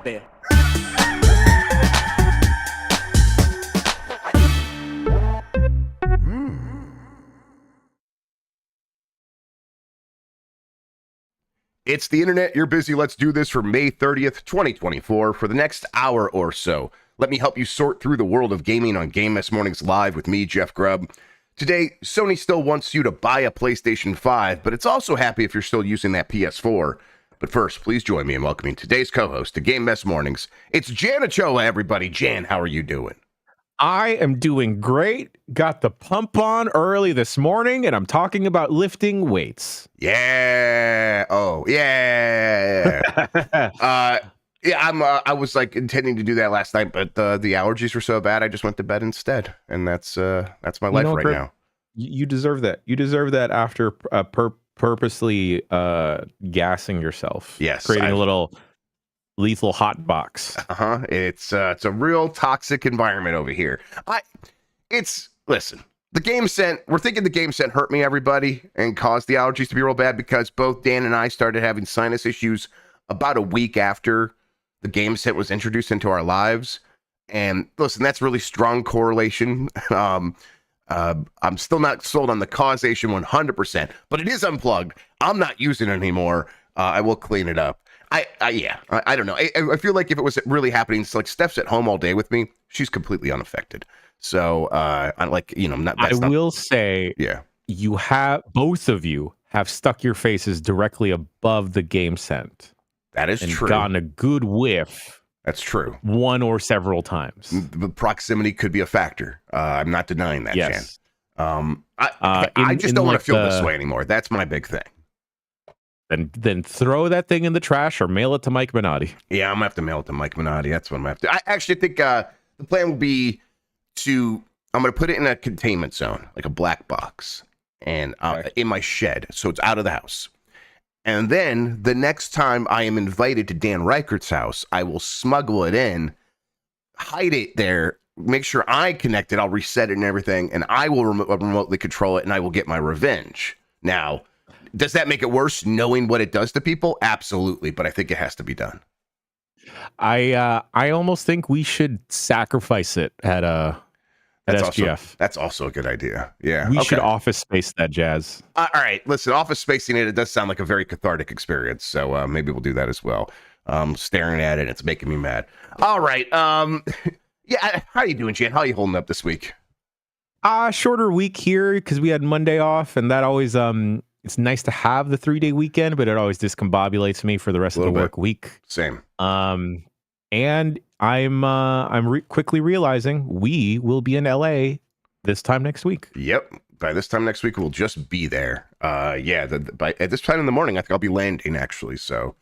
there. It's the internet. You're busy. Let's do this for May 30th, 2024. For the next hour or so, let me help you sort through the world of gaming on Game Mess Mornings Live with me, Jeff Grubb. Today, Sony still wants you to buy a PlayStation 5, but it's also happy if you're still using that PS4. But first, please join me in welcoming today's co-host to Game Mess Mornings. It's Jan Ochoa, everybody. Jan, how are you doing? I am doing great. Got the pump on early this morning, and I'm talking about lifting weights. Yeah. Oh, yeah. I was like intending to do that last night, but the allergies were so bad, I just went to bed instead, and that's my life right now. You deserve that. You deserve that after purposely gassing yourself. Yes, creating a little lethal hot box. It's a real toxic environment over here. Listen. The game scent, we're thinking the game scent hurt me, everybody, and caused the allergies to be real bad because both Dan and I started having sinus issues about a week after the game scent was introduced into our lives. And listen, that's really strong correlation. I'm still not sold on the causation 100%, but it is unplugged. I'm not using it anymore. I will clean it up. I don't know. I feel like if it was really happening, it's like Steph's at home all day with me. She's completely unaffected. So, will say, yeah, both of you have stuck your faces directly above the game scent. That is true. Gotten a good whiff. That's true. One or several times. The proximity could be a factor. I'm not denying that, yes. Jan. I just don't want to feel this way anymore. That's my big thing. Then throw that thing in the trash or mail it to Mike Minotti. Yeah, I'm gonna have to mail it to Mike Minotti. That's what I'm gonna have to. I actually think the plan will be I'm gonna put it in a containment zone, like a black box, and in my shed, so it's out of the house. And then the next time I am invited to Dan Reichert's house, I will smuggle it in, hide it there, make sure I connect it. I'll reset it and everything, and I will remotely control it, and I will get my revenge. Now, does that make it worse knowing what it does to people? Absolutely, but I think it has to be done. I almost think we should sacrifice it at SGF. That's also a good idea. Yeah, we should Office Space that jazz. All right, listen, Office Spacing it does sound like a very cathartic experience, so maybe we'll do that as well. Staring at it, it's making me mad. All right, yeah, how you doing, Jan? How are you holding up this week? Shorter week here because we had Monday off, and that always it's nice to have the 3-day weekend, but it always discombobulates me for the rest of the work week. Same. And I'm quickly realizing we will be in LA this time next week. Yep. By this time next week, we'll just be there. At this time in the morning, I think I'll be landing actually. So,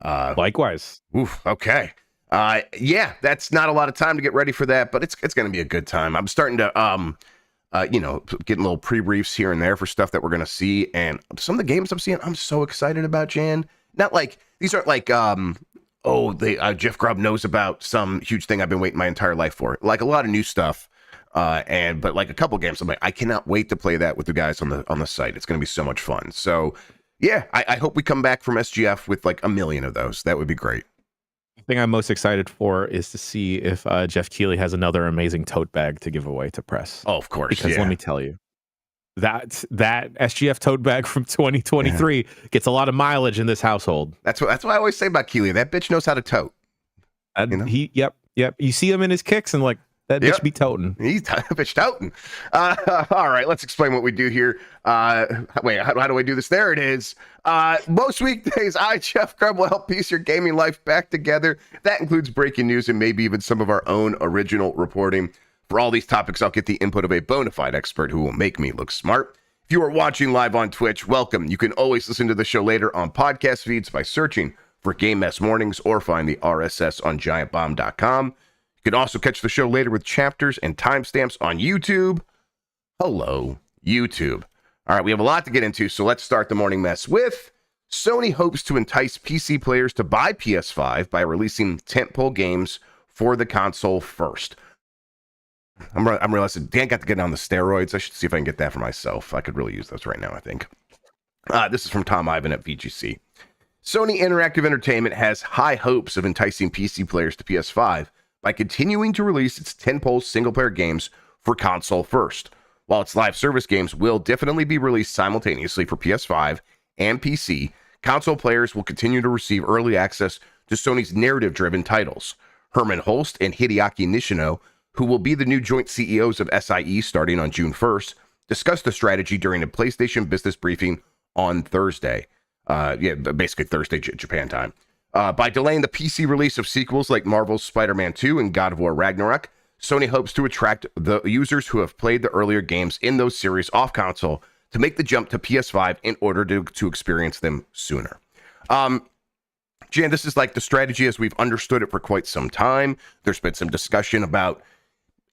likewise. Oof. Okay. Yeah, that's not a lot of time to get ready for that, but it's going to be a good time. I'm starting to, getting little pre-briefs here and there for stuff that we're going to see. And some of the games I'm seeing, I'm so excited about, Jan. Not like, these aren't like, Jeff Grubb knows about some huge thing I've been waiting my entire life for. Like a lot of new stuff. But like a couple games, I'm like, I cannot wait to play that with the guys on the site. It's going to be so much fun. So yeah, I hope we come back from SGF with like 1 million of those. That would be great. The thing I'm most excited for is to see if Jeff Keighley has another amazing tote bag to give away to press. Oh, of course. Because let me tell you, that SGF tote bag from 2023 gets a lot of mileage in this household. That's what I always say about Keighley. That bitch knows how to tote. Yep. You see him in his kicks and like, that bitch be toting. He's bitch toting. All right, let's explain what we do here. Wait, how do I do this? There it is. Most weekdays, I, Jeff Grubb, will help piece your gaming life back together. That includes breaking news and maybe even some of our own original reporting. For all these topics, I'll get the input of a bona fide expert who will make me look smart. If you are watching live on Twitch, welcome. You can always listen to the show later on podcast feeds by searching for Game Mess Mornings or find the RSS on giantbomb.com. You can also catch the show later with chapters and timestamps on YouTube. Hello, YouTube. All right, we have a lot to get into, so let's start the morning mess with Sony hopes to entice PC players to buy PS5 by releasing tentpole games for the console first. I'm realizing Dan got to get on the steroids. I should see if I can get that for myself. I could really use those right now, I think. This is from Tom Ivan at VGC. Sony Interactive Entertainment has high hopes of enticing PC players to PS5 by continuing to release its tentpole single-player games for console first. While its live service games will definitely be released simultaneously for PS5 and PC, console players will continue to receive early access to Sony's narrative-driven titles. Herman Holst and Hideaki Nishino, who will be the new joint CEOs of SIE starting on June 1st, discussed the strategy during a PlayStation business briefing on Thursday. Basically Thursday, Japan time. By delaying the PC release of sequels like Marvel's Spider-Man 2 and God of War Ragnarok, Sony hopes to attract the users who have played the earlier games in those series off console to make the jump to PS5 in order to experience them sooner. Jan, this is like the strategy as we've understood it for quite some time. There's been some discussion about,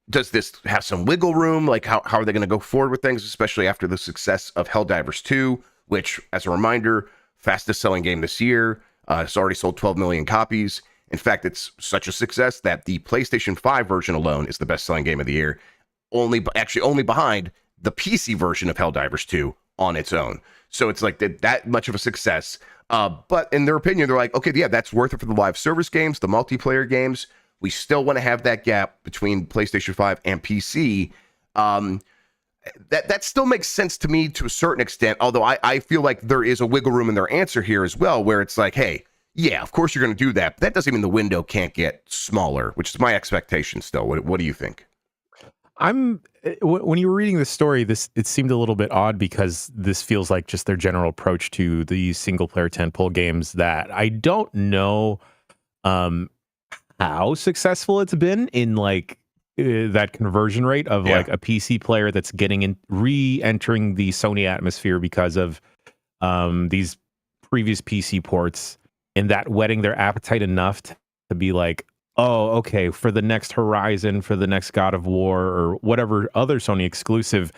does this have some wiggle room? Like, how are they going to go forward with things, especially after the success of Helldivers 2, which, as a reminder, fastest selling game this year. It's already sold 12 million copies. In fact, it's such a success that the PlayStation 5 version alone is the best selling game of the year, only behind the PC version of Helldivers 2 on its own. So it's like that much of a success. But in their opinion, they're like, okay, yeah, that's worth it for the live service games, the multiplayer games. We still want to have that gap between PlayStation 5 and PC. That still makes sense to me to a certain extent, although I feel like there is a wiggle room in their answer here as well, where it's like, hey, yeah, of course you're going to do that, but that doesn't mean the window can't get smaller, which is my expectation still. What do you think? When you were reading the story, it seemed a little bit odd because this feels like just their general approach to the single player tentpole games that I don't know how successful it's been in like that conversion rate of like a PC player that's re-entering the Sony atmosphere because of these previous PC ports, and that whetting their appetite enough to be like, oh, okay, for the next Horizon, for the next God of War, or whatever other Sony exclusive,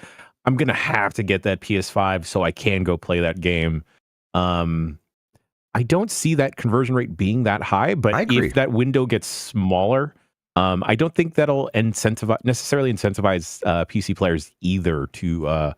I'm going to have to get that PS5 so I can go play that game. I don't see that conversion rate being that high, but if that window gets smaller, I don't think that'll necessarily incentivize PC players either to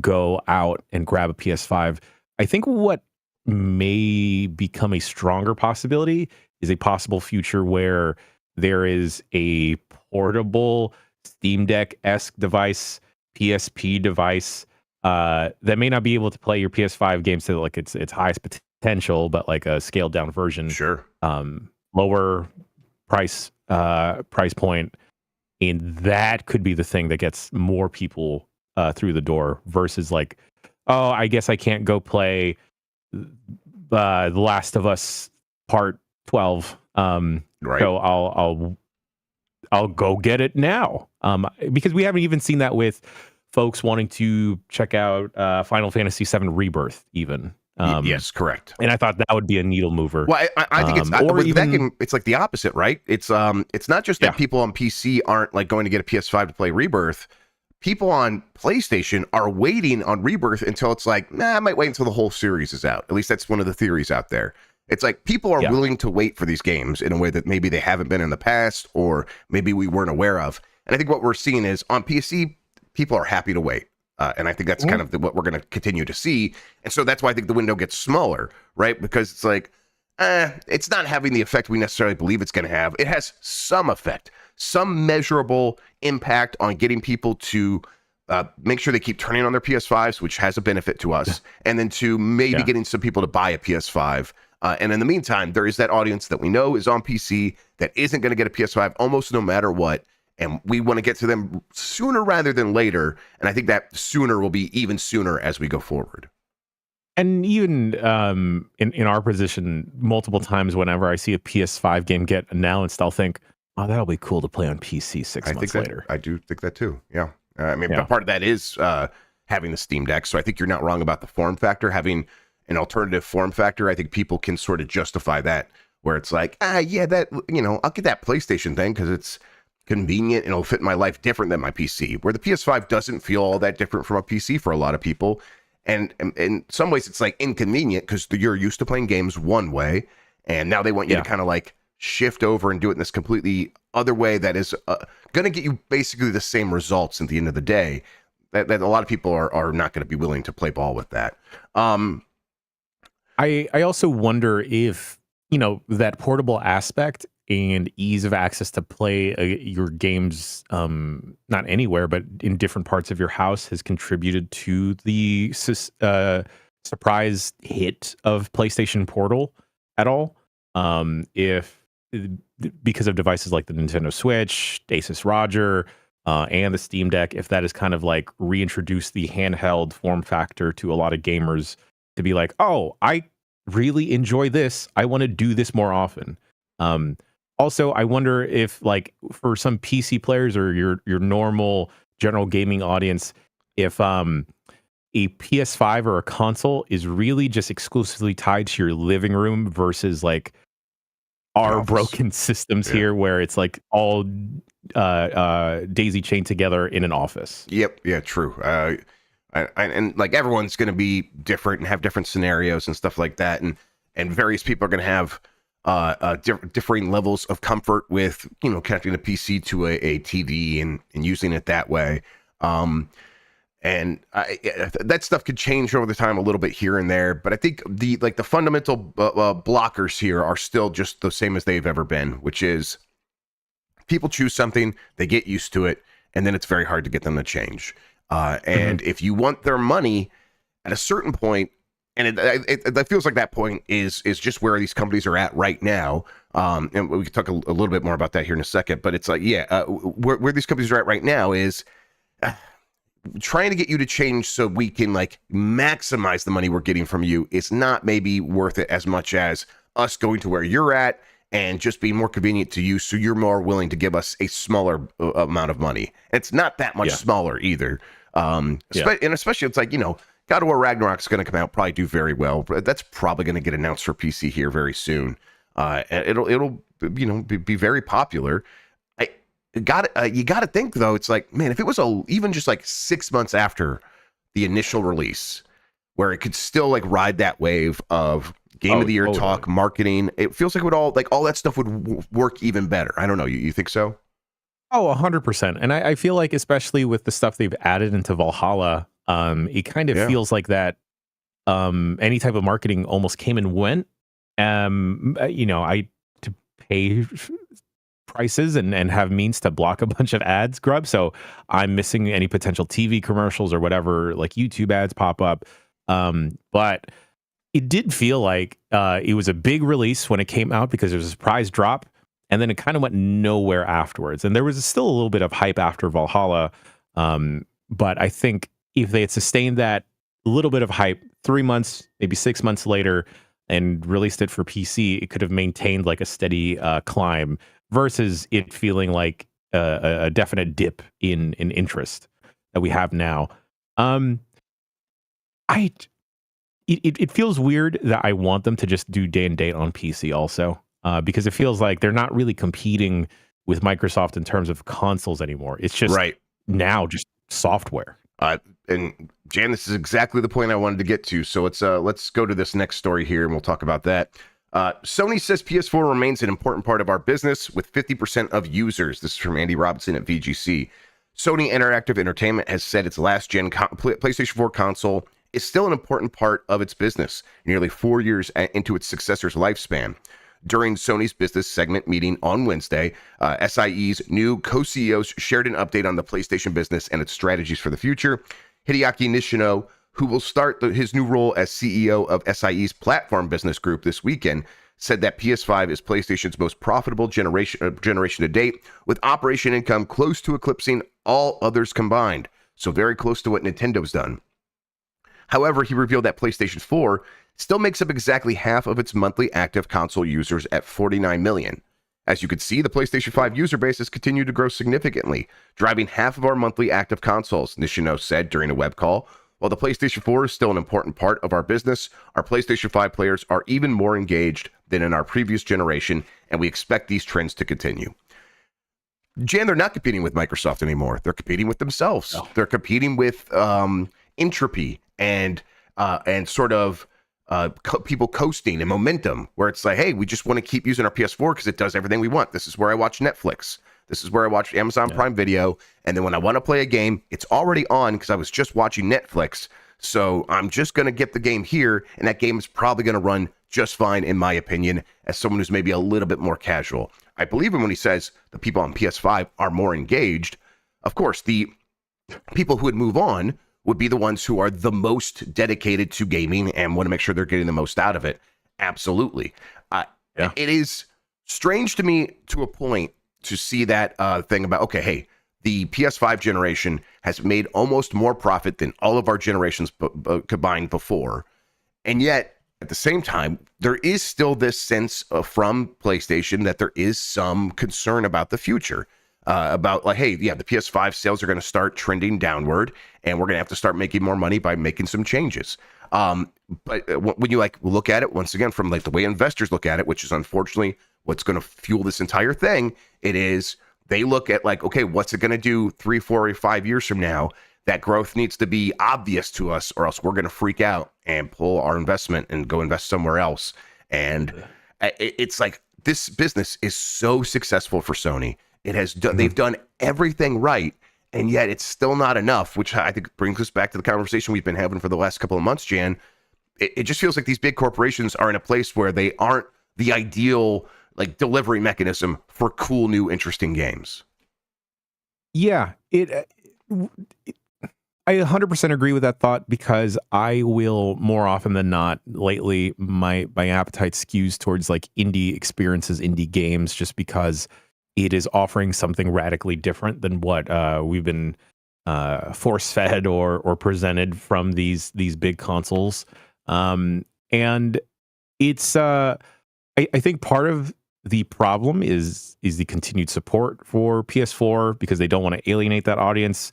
go out and grab a PS5. I think what may become a stronger possibility is a possible future where there is a portable Steam Deck-esque device, PSP device, that may not be able to play your PS5 games to like its highest potential, but like a scaled down version. Sure. Lower price point, and that could be the thing that gets more people through the door versus like, oh, I guess I can't go play The Last of Us Part 12. Right. So I'll go get it now. Because we haven't even seen that with folks wanting to check out Final Fantasy VII Rebirth even. Yes, correct. And I thought that would be a needle mover. Well, I think it's with that game, it's like the opposite, right? It's not just that people on PC aren't like going to get a PS5 to play Rebirth. People on PlayStation are waiting on Rebirth until it's like, I might wait until the whole series is out. At least that's one of the theories out there. It's like people are willing to wait for these games in a way that maybe they haven't been in the past, or maybe we weren't aware of. And I think what we're seeing is on PC, people are happy to wait. And I think that's kind of what we're going to continue to see. And so that's why I think the window gets smaller, right? Because it's like, it's not having the effect we necessarily believe it's going to have. It has some effect, some measurable impact on getting people to make sure they keep turning on their PS5s, which has a benefit to us, and then to maybe getting some people to buy a PS5. And in the meantime, there is that audience that we know is on PC that isn't going to get a PS5 almost no matter what. And we want to get to them sooner rather than later. And I think that sooner will be even sooner as we go forward. And even in our position, multiple times whenever I see a PS5 game get announced, I'll think, oh, that'll be cool to play on PC 6 months later. I do think that too. Yeah. Part of that is having the Steam Deck. So I think you're not wrong about the form factor. Having an alternative form factor, I think people can sort of justify that, where it's like, I'll get that PlayStation thing because it's convenient and it'll fit my life different than my PC, where the PS5 doesn't feel all that different from a PC for a lot of people. And in some ways it's like inconvenient because you're used to playing games one way, and now they want you to kind of like shift over and do it in this completely other way that is going to get you basically the same results at the end of the day. That a lot of people are not going to be willing to play ball with that. I also wonder if, that portable aspect and ease of access to play your games, not anywhere, but in different parts of your house has contributed to the surprise hit of PlayStation Portal at all. If because of devices like the Nintendo Switch, Asus Roger, and the Steam Deck, if that has kind of like reintroduced the handheld form factor to a lot of gamers to be like, oh, I really enjoy this. I want to do this more often. Also, I wonder if like for some PC players or your normal general gaming audience, if a PS5 or a console is really just exclusively tied to your living room versus like our broken systems here where it's like all daisy chained together in an office. Yep. Yeah, true. And like everyone's going to be different and have different scenarios and stuff like that. And various people are going to have differing levels of comfort with, connecting a PC to a TV and using it that way. And that stuff could change over the time a little bit here and there, but I think the fundamental blockers here are still just the same as they've ever been, which is people choose something, they get used to it, and then it's very hard to get them to change. And if you want their money at a certain point, and it feels like that point is just where these companies are at right now. And we can talk a little bit more about that here in a second, but it's like, where these companies are at right now is trying to get you to change so we can like maximize the money we're getting from you is not maybe worth it as much as us going to where you're at and just being more convenient to you, so you're more willing to give us a smaller amount of money. It's not that much smaller either. And especially it's like, God of War Ragnarok's going to come out, probably do very well. But that's probably going to get announced for PC here very soon. And it'll be very popular. You got to think though, it's like, man, if it was even just like 6 months after the initial release, where it could still like ride that wave of game of the year talk, marketing, it feels like all that stuff would work even better. I don't know. You think so? Oh, 100%. And I feel like, especially with the stuff they've added into Valhalla, it kind of feels like that any type of marketing almost came and went. I to pay prices and have means to block a bunch of ads, Grubb. So I'm missing any potential TV commercials or whatever, like YouTube ads pop up. But it did feel like it was a big release when it came out because there was a surprise drop. And then it kind of went nowhere afterwards. And there was still a little bit of hype after Valhalla. But I think if they had sustained that little bit of hype 3 months, maybe 6 months later, and released it for PC, it could have maintained like a steady climb versus it feeling like a definite dip in interest that we have now. It feels weird that I want them to just do day and date on PC also. Because it feels like they're not really competing with Microsoft in terms of consoles anymore. It's just now just software. And Jan, this is exactly the point I wanted to get to. So let's go to this next story here and we'll talk about that. Sony says PS4 remains an important part of our business with 50% of users. This is from Andy Robinson at VGC. Sony Interactive Entertainment has said its last gen PlayStation 4 console is still an important part of its business, nearly 4 years into its successor's lifespan. During Sony's business segment meeting on Wednesday, SIE's new co-CEOs shared an update on the PlayStation business and its strategies for the future. Hideaki Nishino, who will start his new role as CEO of SIE's platform business group this weekend, said that PS5 is PlayStation's most profitable generation to date, with operation income close to eclipsing all others combined, so very close to what Nintendo's done. However, he revealed that PlayStation 4 still makes up exactly half of its monthly active console users at 49 million. As you can see, the PlayStation 5 user base has continued to grow significantly, driving half of our monthly active consoles, Nishino said during a web call. While the PlayStation 4 is still an important part of our business, our PlayStation 5 players are even more engaged than in our previous generation, and we expect these trends to continue. Jan, they're not competing with Microsoft anymore. They're competing with themselves. Oh. They're competing with entropy and sort of people coasting and momentum, where it's like, hey, we just want to keep using our PS4 because it does everything we want. This is where I watch Netflix. This is where I watch Amazon Prime Video. And then when I want to play a game, it's already on because I was just watching Netflix. So I'm just going to get the game here, and that game is probably going to run just fine, in my opinion, as someone who's maybe a little bit more casual. I believe him when he says the people on PS5 are more engaged. Of course, the people who would move on would be the ones who are the most dedicated to gaming and want to make sure they're getting the most out of it. Absolutely. It is strange to me to a point to see that thing about, okay, hey, the PS5 generation has made almost more profit than all of our generations combined before. And yet, at the same time, there is still this sense from PlayStation that there is some concern about the future. About like, hey, yeah, the PS5 sales are going to start trending downward, and we're going to have to start making more money by making some changes. But when you like look at it once again from like the way investors look at it, which is unfortunately what's going to fuel this entire thing, it is they look at like, okay, what's it going to do 3, 4, or 5 years from now? That growth needs to be obvious to us, or else we're going to freak out and pull our investment and go invest somewhere else. And it's like this business is so successful for Sony. It has done, they've done everything right, and yet it's still not enough, which I think brings us back to the conversation we've been having for the last couple of months, Jan. It just feels like these big corporations are in a place where they aren't the ideal like delivery mechanism for cool, new, interesting games. Yeah, I 100% agree with that thought, because I will more often than not lately, my appetite skews towards like indie experiences, indie games, just because it is offering something radically different than what we've been force-fed or presented from these big consoles. And it's I think part of the problem is the continued support for PS4, because they don't want to alienate that audience.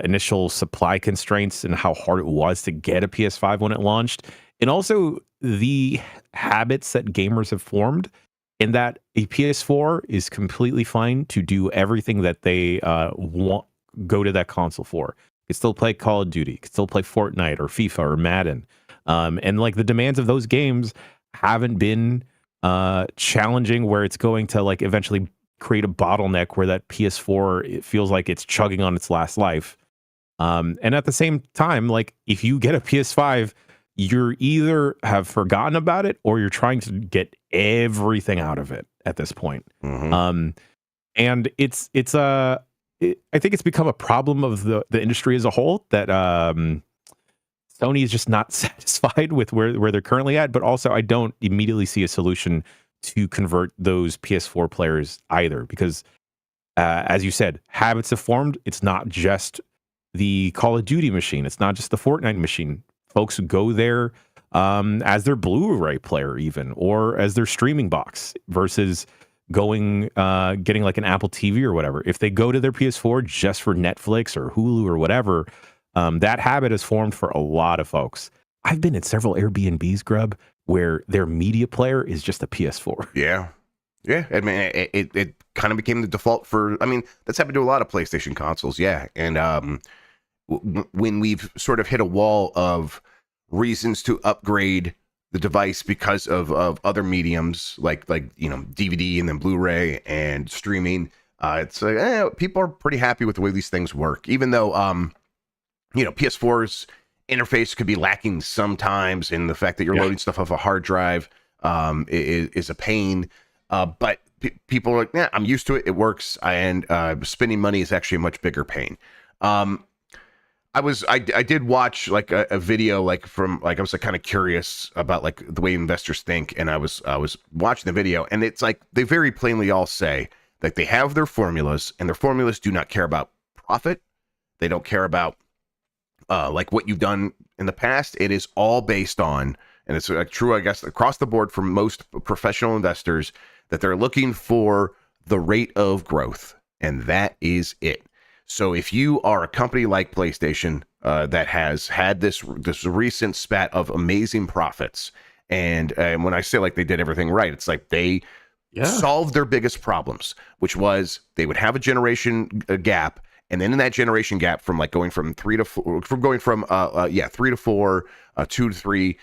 Initial supply constraints and how hard it was to get a PS5 when it launched, and also the habits that gamers have formed, in that a PS4 is completely fine to do everything that they go to that console for. You can still play Call of Duty, you can still play Fortnite or FIFA or Madden, and like the demands of those games haven't been challenging, where it's going to like eventually create a bottleneck where that PS4, it feels like it's chugging on its last life. And at the same time, like if you get a PS5, you're either have forgotten about it or you're trying to get everything out of it at this point. And I think it's become a problem of the industry as a whole, that Sony is just not satisfied with where they're currently at. But also, I don't immediately see a solution to convert those PS4 players either, because as you said, habits have formed. It's not just the Call of Duty machine. It's not just the Fortnite machine. Folks go there as their Blu-ray player even, or as their streaming box, versus going, getting like an Apple TV or whatever. If they go to their PS4 just for Netflix or Hulu or whatever, that habit has formed for a lot of folks. I've been at several Airbnbs, Grubb, where their media player is just a PS4. Yeah. Yeah. I mean, it kind of became the default for, I mean, that's happened to a lot of PlayStation consoles. Yeah. And when we've sort of hit a wall of reasons to upgrade the device because of other mediums like, you know, DVD and then Blu-ray and streaming, it's like, people are pretty happy with the way these things work, even though, you know, PS4's interface could be lacking sometimes, and the fact that you're loading stuff off a hard drive is a pain. But people are like, yeah, I'm used to it. It works. And spending money is actually a much bigger pain. I did watch like a video, like from like, I was like kind of curious about like the way investors think. And I was watching the video, and it's like, they very plainly all say that they have their formulas, and their formulas do not care about profit. They don't care about like what you've done in the past. It is all based on, and it's true, I guess, across the board for most professional investors, that they're looking for the rate of growth, and that is it. So if you are a company like PlayStation that has had this recent spat of amazing profits, and when I say like they did everything right, it's like they solved their biggest problems, which was they would have a generation gap. And then in that generation gap, from like going from 3 to 4, from going from 3 to 4, 2 to 3,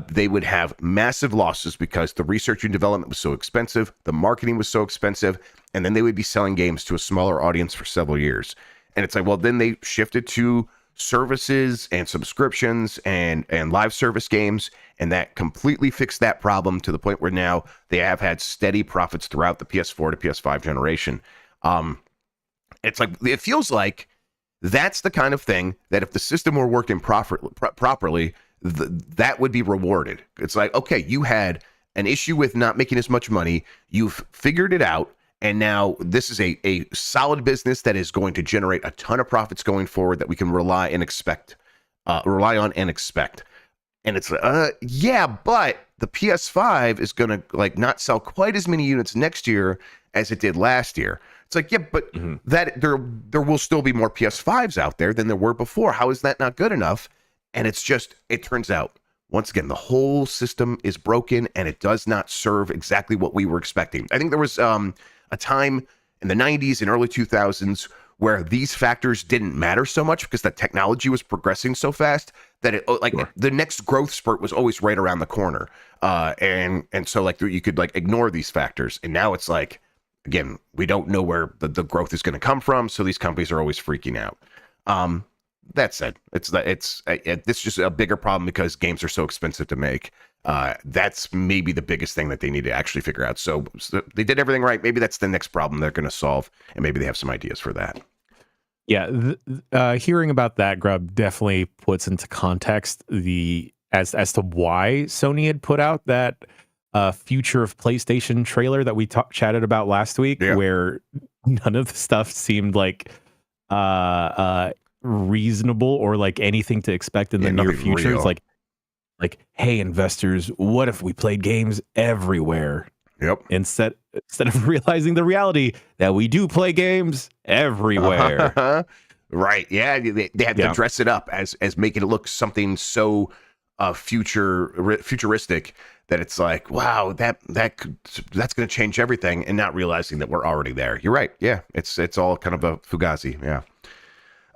they would have massive losses because the research and development was so expensive, the marketing was so expensive, and then they would be selling games to a smaller audience for several years. And it's like, well, then they shifted to services and subscriptions and live service games, and that completely fixed that problem to the point where now they have had steady profits throughout the PS4 to PS5 generation. It's like, it feels like that's the kind of thing that if the system were working properly, that would be rewarded. It's like, okay, you had an issue with not making as much money, you've figured it out, and now this is a solid business that is going to generate a ton of profits going forward that we can rely on and expect. And it's yeah, but the PS5 is going to like not sell quite as many units next year as it did last year. It's like, yeah, but that there will still be more PS5s out there than there were before. How is that not good enough? And it's just, it turns out, once again, the whole system is broken and it does not serve exactly what we were expecting. I think there was a time in the 90s and early 2000s where these factors didn't matter so much because the technology was progressing so fast that it the next growth spurt was always right around the corner. And so like you could like ignore these factors. And now it's like, again, we don't know where the growth is going to come from. So these companies are always freaking out. That said, it's just a bigger problem because games are so expensive to make. That's maybe the biggest thing that they need to actually figure out. So they did everything right. Maybe that's the next problem they're going to solve, and maybe they have some ideas for that. Yeah, hearing about that, Grubb, definitely puts into context as to why Sony had put out that future of PlayStation trailer that we chatted about last week, where none of the stuff seemed like reasonable or like anything to expect in the near future. Real. It's like, hey, investors, what if we played games everywhere? Yep. Instead of realizing the reality that we do play games everywhere. Right. Yeah. They had to dress it up as making it look something so futuristic that it's like, wow, that's going to change everything, and not realizing that we're already there. You're right. Yeah. It's all kind of a fugazi. Yeah.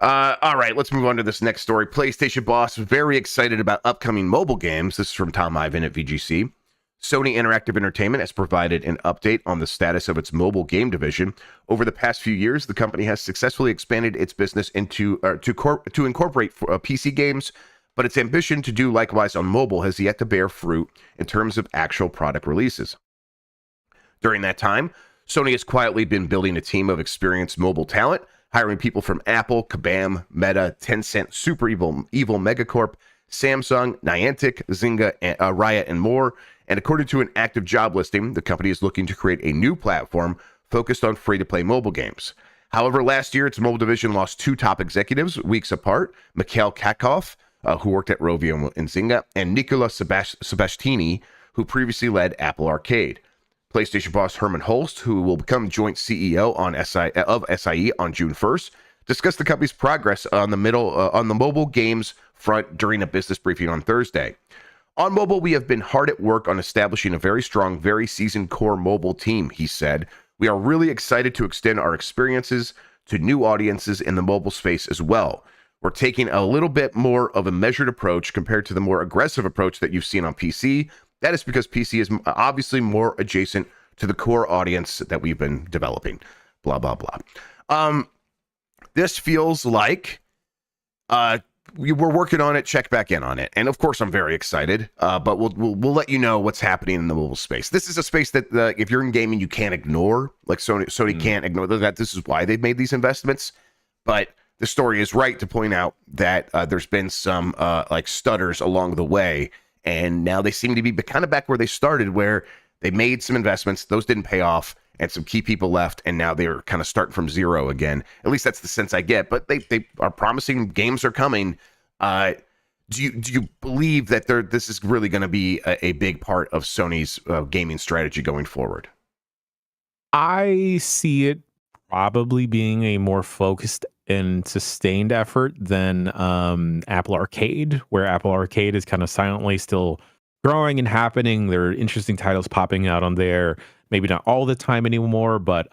All right, let's move on to this next story. PlayStation boss very excited about upcoming mobile games. This is from Tom Ivan at VGC. Sony Interactive Entertainment has provided an update on the status of its mobile game division. Over the past few years, the company has successfully expanded its business to incorporate PC games, but its ambition to do likewise on mobile has yet to bear fruit in terms of actual product releases. During that time, Sony has quietly been building a team of experienced mobile talent, hiring people from Apple, Kabam, Meta, Tencent, Super Evil Megacorp, Samsung, Niantic, Zynga, Riot, and more. And according to an active job listing, the company is looking to create a new platform focused on free-to-play mobile games. However, last year, its mobile division lost two top executives weeks apart, Mikhail Katkov, who worked at Rovio and Zynga, and Nicola Sebastiani, who previously led Apple Arcade. PlayStation boss Herman Holst, who will become joint CEO of SIE on June 1st, discussed the company's progress on the mobile games front during a business briefing on Thursday. On mobile, we have been hard at work on establishing a very strong, very seasoned core mobile team, he said. We are really excited to extend our experiences to new audiences in the mobile space as well. We're taking a little bit more of a measured approach compared to the more aggressive approach that you've seen on PC. That is because PC is obviously more adjacent to the core audience that we've been developing. Blah, blah, blah. This feels like we're working on it. Check back in on it. And of course, I'm very excited, but we'll let you know what's happening in the mobile space. This is a space that if you're in gaming, you can't ignore. Like Sony can't ignore that. This is why they've made these investments. But the story is right to point out that there's been some like stutters along the way. And now they seem to be kind of back where they started, where they made some investments, those didn't pay off, and some key people left, and now they're kind of starting from zero again. At least that's the sense I get. But they are promising games are coming. Do you believe that this is really going to be a big part of Sony's gaming strategy going forward? I see it probably being a more focused and sustained effort than Apple Arcade, where Apple Arcade is kind of silently still growing and happening. There are interesting titles popping out on there, maybe not all the time anymore, but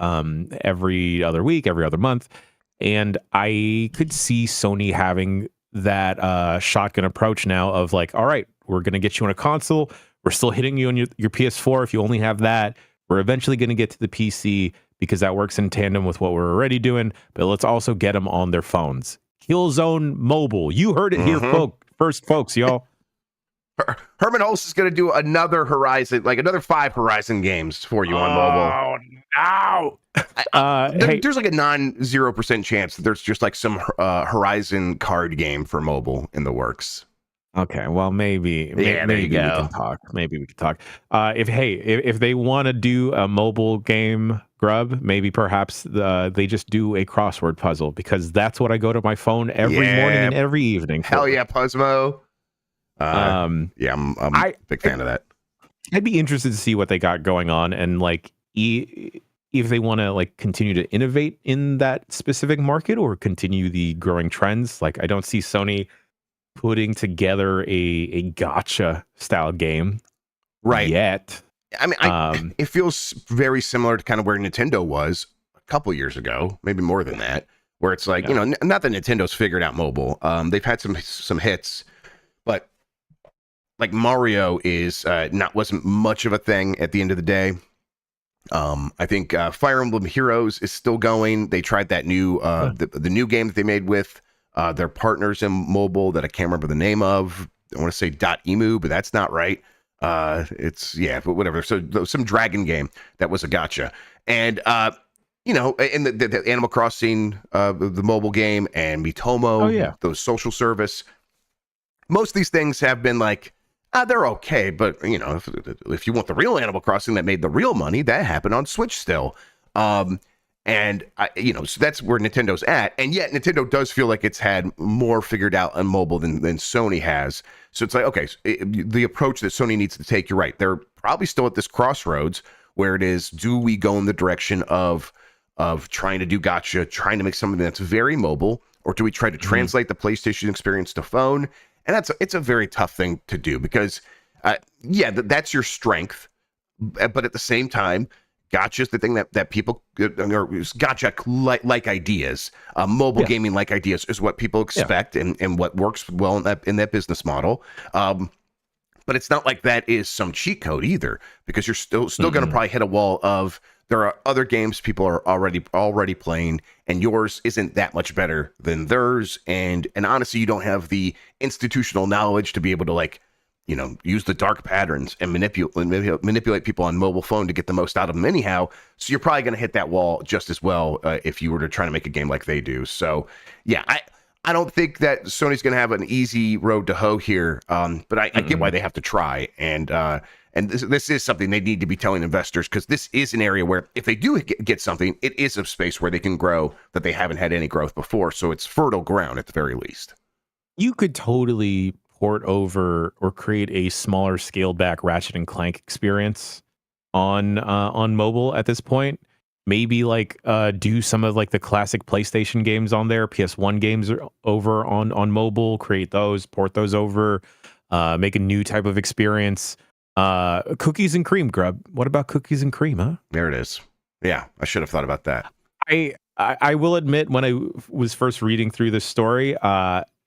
every other week, every other month. And I could see Sony having that shotgun approach now of like, all right, we're going to get you on a console. We're still hitting you on your PS4 if you only have that. We're eventually going to get to the PC because that works in tandem with what we're already doing, but let's also get them on their phones. Killzone Mobile. You heard it here, first, folks, y'all. Herman Hulse is going to do another Horizon, like another 5 Horizon games for you on mobile. Oh, no. There's like a non-0% chance that there's just like some Horizon card game for mobile in the works. Okay, well, maybe there you we go. can talk. Maybe we can talk. If they want to do a mobile game, Grubb, maybe perhaps they just do a crossword puzzle, because that's what I go to my phone every morning and every evening for. Hell yeah, Puzzmo. I'm a big fan of that. I'd be interested to see what they got going on, and like if they want to like continue to innovate in that specific market or continue the growing trends. Like, I don't see Sony putting together a gacha style game yet. I mean, it feels very similar to kind of where Nintendo was a couple years ago, maybe more than that, where it's like, not that Nintendo's figured out mobile. They've had some hits, but like Mario wasn't much of a thing at the end of the day. I think Fire Emblem Heroes is still going. They tried that new the new game that they made with their partners in mobile that I can't remember the name of. I want to say .emu, but that's not right. But whatever. So some dragon game that was a gacha, and in the Animal Crossing, the mobile game, and Mitomo, those social service. Most of these things have been like, they're okay, but if you want the real Animal Crossing that made the real money, that happened on Switch still. So that's where Nintendo's at. And yet Nintendo does feel like it's had more figured out on mobile than Sony has. So it's like, okay, the approach that Sony needs to take, you're right. They're probably still at this crossroads where it is, do we go in the direction of trying to do gacha, trying to make something that's very mobile, or do we try to translate the PlayStation experience to phone? And it's a very tough thing to do because, that's your strength. But at the same time, gacha is the thing that people, or gacha like ideas, mobile gaming like ideas is what people expect and what works well in that business model. But it's not like that is some cheat code either, because you're still going to probably hit a wall of, there are other games people are already playing, and yours isn't that much better than theirs. And honestly, you don't have the institutional knowledge to be able to use the dark patterns and manipulate people on mobile phone to get the most out of them anyhow. So you're probably going to hit that wall just as well if you were to try to make a game like they do. So yeah, I don't think that Sony's going to have an easy road to hoe here, but I get why they have to try. And this is something they need to be telling investors, because this is an area where if they do get something, it is a space where they can grow that they haven't had any growth before. So it's fertile ground at the very least. You could totally port over or create a smaller scaled back Ratchet and Clank experience on mobile at this point. Maybe do some of the classic PlayStation games on there, PS1 games over on mobile, create those, port those over, make a new type of experience. Cookies and cream, Grubb. What about cookies and cream, huh? There it is. Yeah, I should have thought about that. I will admit, when I was first reading through this story,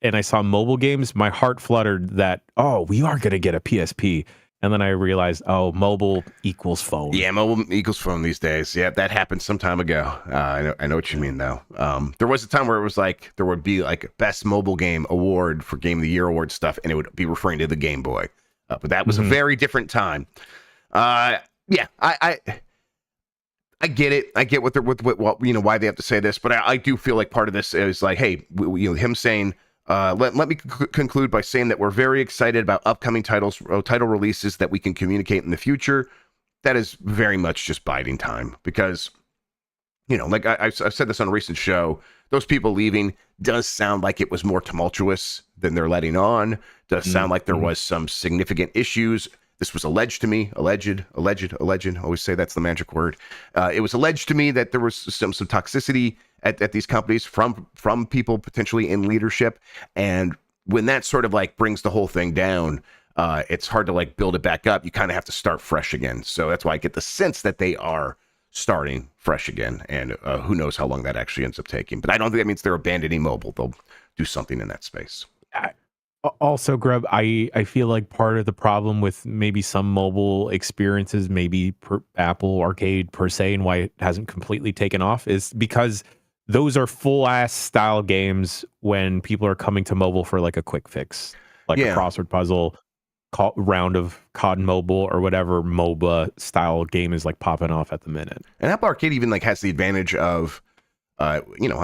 and I saw mobile games, my heart fluttered that, we are going to get a PSP. And then I realized, mobile equals phone. Yeah, mobile equals phone these days. Yeah, that happened some time ago. I know what you mean, though. There was a time where it was like, there would be like best mobile game award for Game of the Year award stuff, and it would be referring to the Game Boy. But that was a very different time. I get it. I get why they have to say this, but I do feel like part of this is like, hey, him saying, let me conclude by saying that we're very excited about upcoming title releases that we can communicate in the future. That is very much just biding time, because, like I've said this on a recent show, those people leaving does sound like it was more tumultuous than they're letting on. Does sound like there was some significant issues. This was alleged to me, alleged. Always say that's the magic word. It was alleged to me that there was some toxicity at these companies from people potentially in leadership. And when that sort of brings the whole thing down, it's hard to build it back up. You kind of have to start fresh again. So that's why I get the sense that they are starting fresh again. And who knows how long that actually ends up taking. But I don't think that means they're abandoning mobile. They'll do something in that space. Also, Grubb, I feel like part of the problem with maybe some mobile experiences, maybe Apple Arcade per se, and why it hasn't completely taken off, is because those are full ass style games when people are coming to mobile for like a quick fix, like a crossword puzzle, round of COD Mobile or whatever MOBA style game is like popping off at the minute. And Apple Arcade even like has the advantage of, I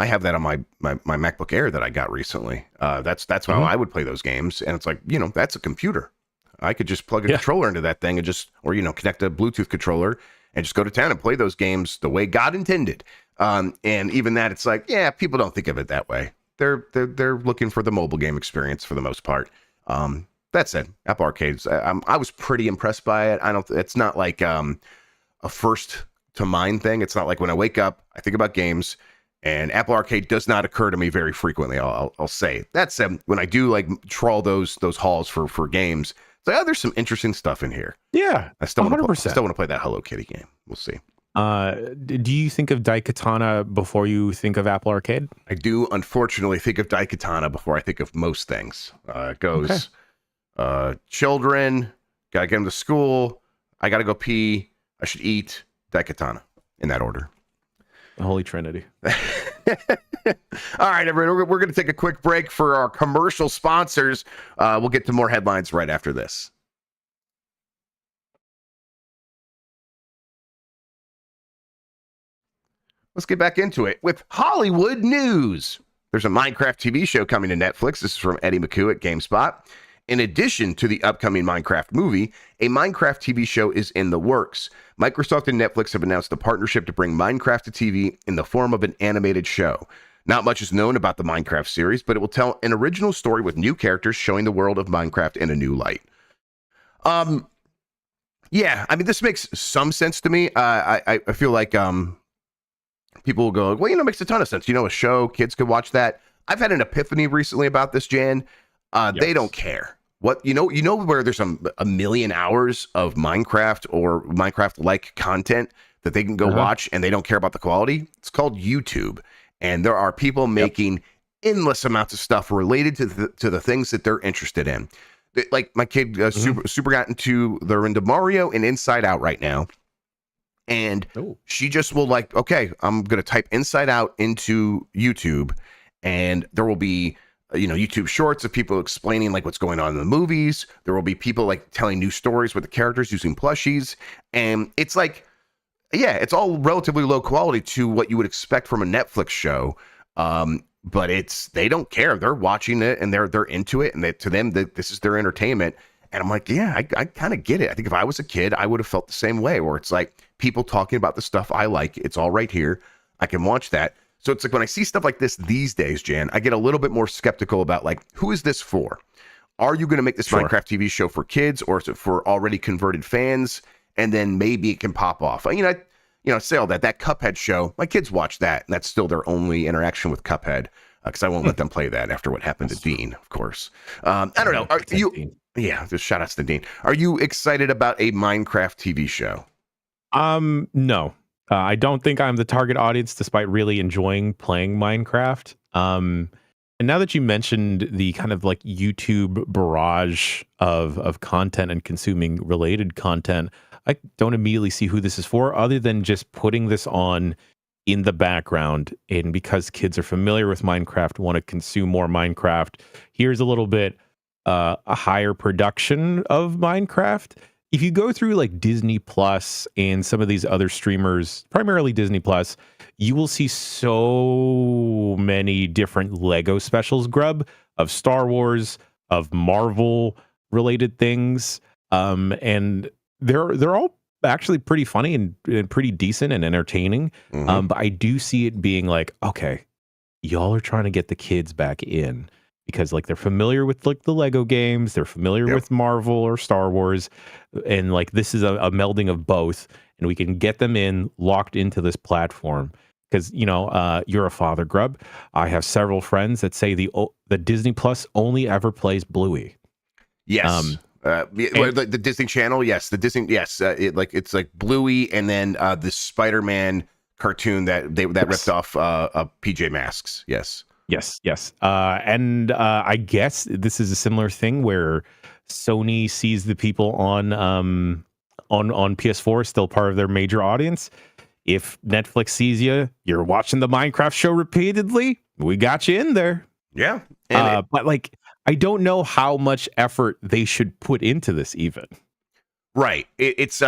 have that on my MacBook Air that I got recently. That's how I would play those games. And it's like, that's a computer. I could just plug a controller into that thing and or connect a Bluetooth controller and just go to town and play those games the way God intended. And even that, it's like, people don't think of it that way. They're looking for the mobile game experience for the most part. That said, Apple Arcades, I was pretty impressed by it. It's not like a first to mind thing. It's not like when I wake up, I think about games, and Apple Arcade does not occur to me very frequently. I'll say that said, when I do like trawl those halls for games, it's like, there's some interesting stuff in here. Yeah, I still want to play that Hello Kitty game. We'll see. Do you think of Daikatana before you think of Apple Arcade? I do, unfortunately, think of Daikatana before I think of most things. It goes, children, gotta get them to school, I gotta go pee, I should eat, Daikatana, in that order. The Holy Trinity. All right, everyone, we're going to take a quick break for our commercial sponsors. We'll get to more headlines right after this. Let's get back into it with Hollywood news. There's a Minecraft TV show coming to Netflix. This is from Eddie McHugh at GameSpot. In addition to the upcoming Minecraft movie, a Minecraft TV show is in the works. Microsoft and Netflix have announced a partnership to bring Minecraft to TV in the form of an animated show. Not much is known about the Minecraft series, but it will tell an original story with new characters showing the world of Minecraft in a new light. This makes some sense to me. I feel like people will go, well, it makes a ton of sense. A show, kids could watch that. I've had an epiphany recently about this, Jan. They don't care. What where there's a million hours of Minecraft or Minecraft-like content that they can go watch and they don't care about the quality? It's called YouTube. And there are people making endless amounts of stuff related to the things that they're interested in. Like my kid super got they're into Mario and Inside Out right now. And she just will okay, I'm going to type Inside Out into YouTube and there will be YouTube shorts of people explaining what's going on in the movies. There will be people telling new stories with the characters using plushies. And it's it's all relatively low quality to what you would expect from a Netflix show. But they don't care. They're watching it and they're into it. And to them, this is their entertainment. And I'm like, I kind of get it. I think if I was a kid, I would have felt the same way, where it's like people talking about the stuff I like. It's all right here. I can watch that. So it's like when I see stuff like this these days, Jan, I get a little bit more skeptical about who is this for? Are you going to make this Minecraft TV show for kids, or is it for already converted fans? And then maybe it can pop off. I say all that Cuphead show, my kids watch that, and that's still their only interaction with Cuphead, because I won't let them play that after what happened to Dean, of course. I don't know. Are you? Yeah, just shout outs to Dean. Are you excited about a Minecraft TV show? No. I don't think I'm the target audience, despite really enjoying playing Minecraft. And now that you mentioned the kind of YouTube barrage of content and consuming related content, I don't immediately see who this is for, other than just putting this on in the background. And because kids are familiar with Minecraft, want to consume more Minecraft, here's a little bit a higher production of Minecraft. If you go through Disney Plus and some of these other streamers, primarily Disney Plus, you will see so many different Lego specials, Grubb, of Star Wars, of Marvel related things. And they're all actually pretty funny and pretty decent and entertaining. But I do see it being okay, y'all are trying to get the kids back in, because they're familiar with the Lego games, they're familiar with Marvel or Star Wars, and this is a melding of both, and we can get them locked into this platform. Because you're a father, Grubb. I have several friends that say the Disney Plus only ever plays Bluey. Yes. The Disney Channel, yes. The Disney, yes. It's Bluey, and then the Spider-Man cartoon that ripped off PJ Masks. Yes. Yes. And I guess this is a similar thing where Sony sees the people on PS4 still part of their major audience. if Netflix sees you're watching the Minecraft show repeatedly, we got you in there. Yeah. But like, I don't know how much effort they should put into this even. Right. It's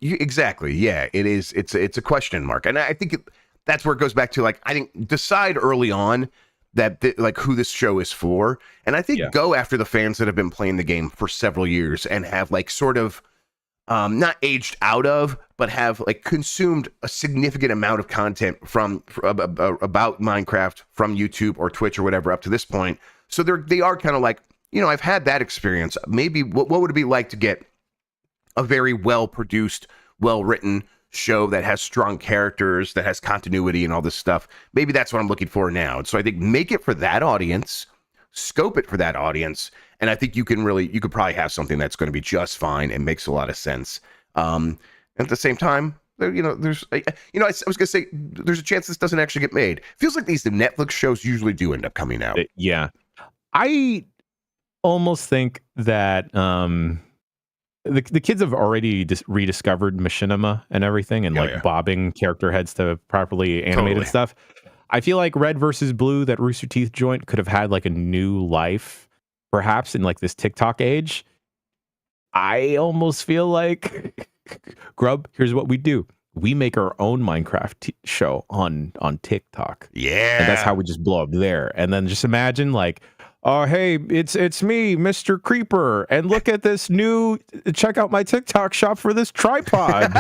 exactly. Yeah, it is. It's a question mark. And I think that's where it goes back to, like, I think decide early on that like who this show is for. And I think go after the fans that have been playing the game for several years and have like sort of not aged out of, but have like consumed a significant amount of content from about Minecraft from YouTube or Twitch or whatever up to this point. So they are kind of like, I've had that experience. Maybe what would it be like to get a very well produced, well written show that has strong characters, that has continuity and all this stuff? Maybe that's what I'm looking for now. And so I think make it for that audience, scope it for that audience, and I think you could probably have something that's going to be just fine and makes a lot of sense. And at the same time, I was going to say there's a chance this doesn't actually get made. Feels like the Netflix shows usually do end up coming out. Yeah. I almost think that the kids have already rediscovered machinima and everything, and bobbing character heads to properly animated stuff. I feel like Red versus Blue, that Rooster Teeth joint, could have had like a new life, perhaps in like this TikTok age. I almost feel like, Grubb, here's what we do. We make our own Minecraft show on TikTok. Yeah. And that's how we just blow up there. And then just imagine like, oh, hey, it's me, Mr. Creeper. And look at this new, check out my TikTok shop for this tripod.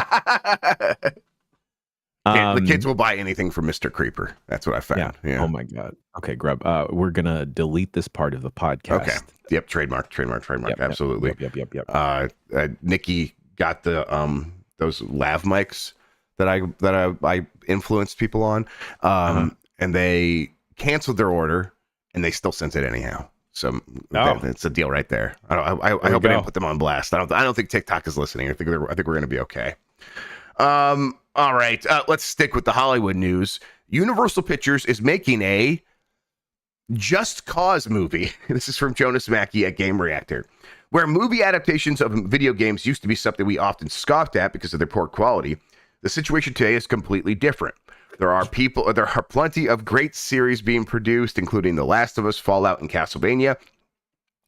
The kids will buy anything from Mr. Creeper. That's what I found. Yeah. Oh my God. Okay, Grubb. We're going to delete this part of the podcast. Okay. Yep. Trademark. Yep, absolutely. Yep. Nikki got the those lav mics that I influenced people on. And they canceled their order and they still sent it anyhow. So it's a deal right there. I hope I didn't put them on blast. I don't think TikTok is listening. I think we're going to be okay. All right. Let's stick with the Hollywood news. Universal Pictures is making a Just Cause movie. This is from Jonas Mackey at Game Reactor. Where movie adaptations of video games used to be something we often scoffed at because of their poor quality, the situation today is completely different. There are plenty of great series being produced, including The Last of Us, Fallout, and Castlevania.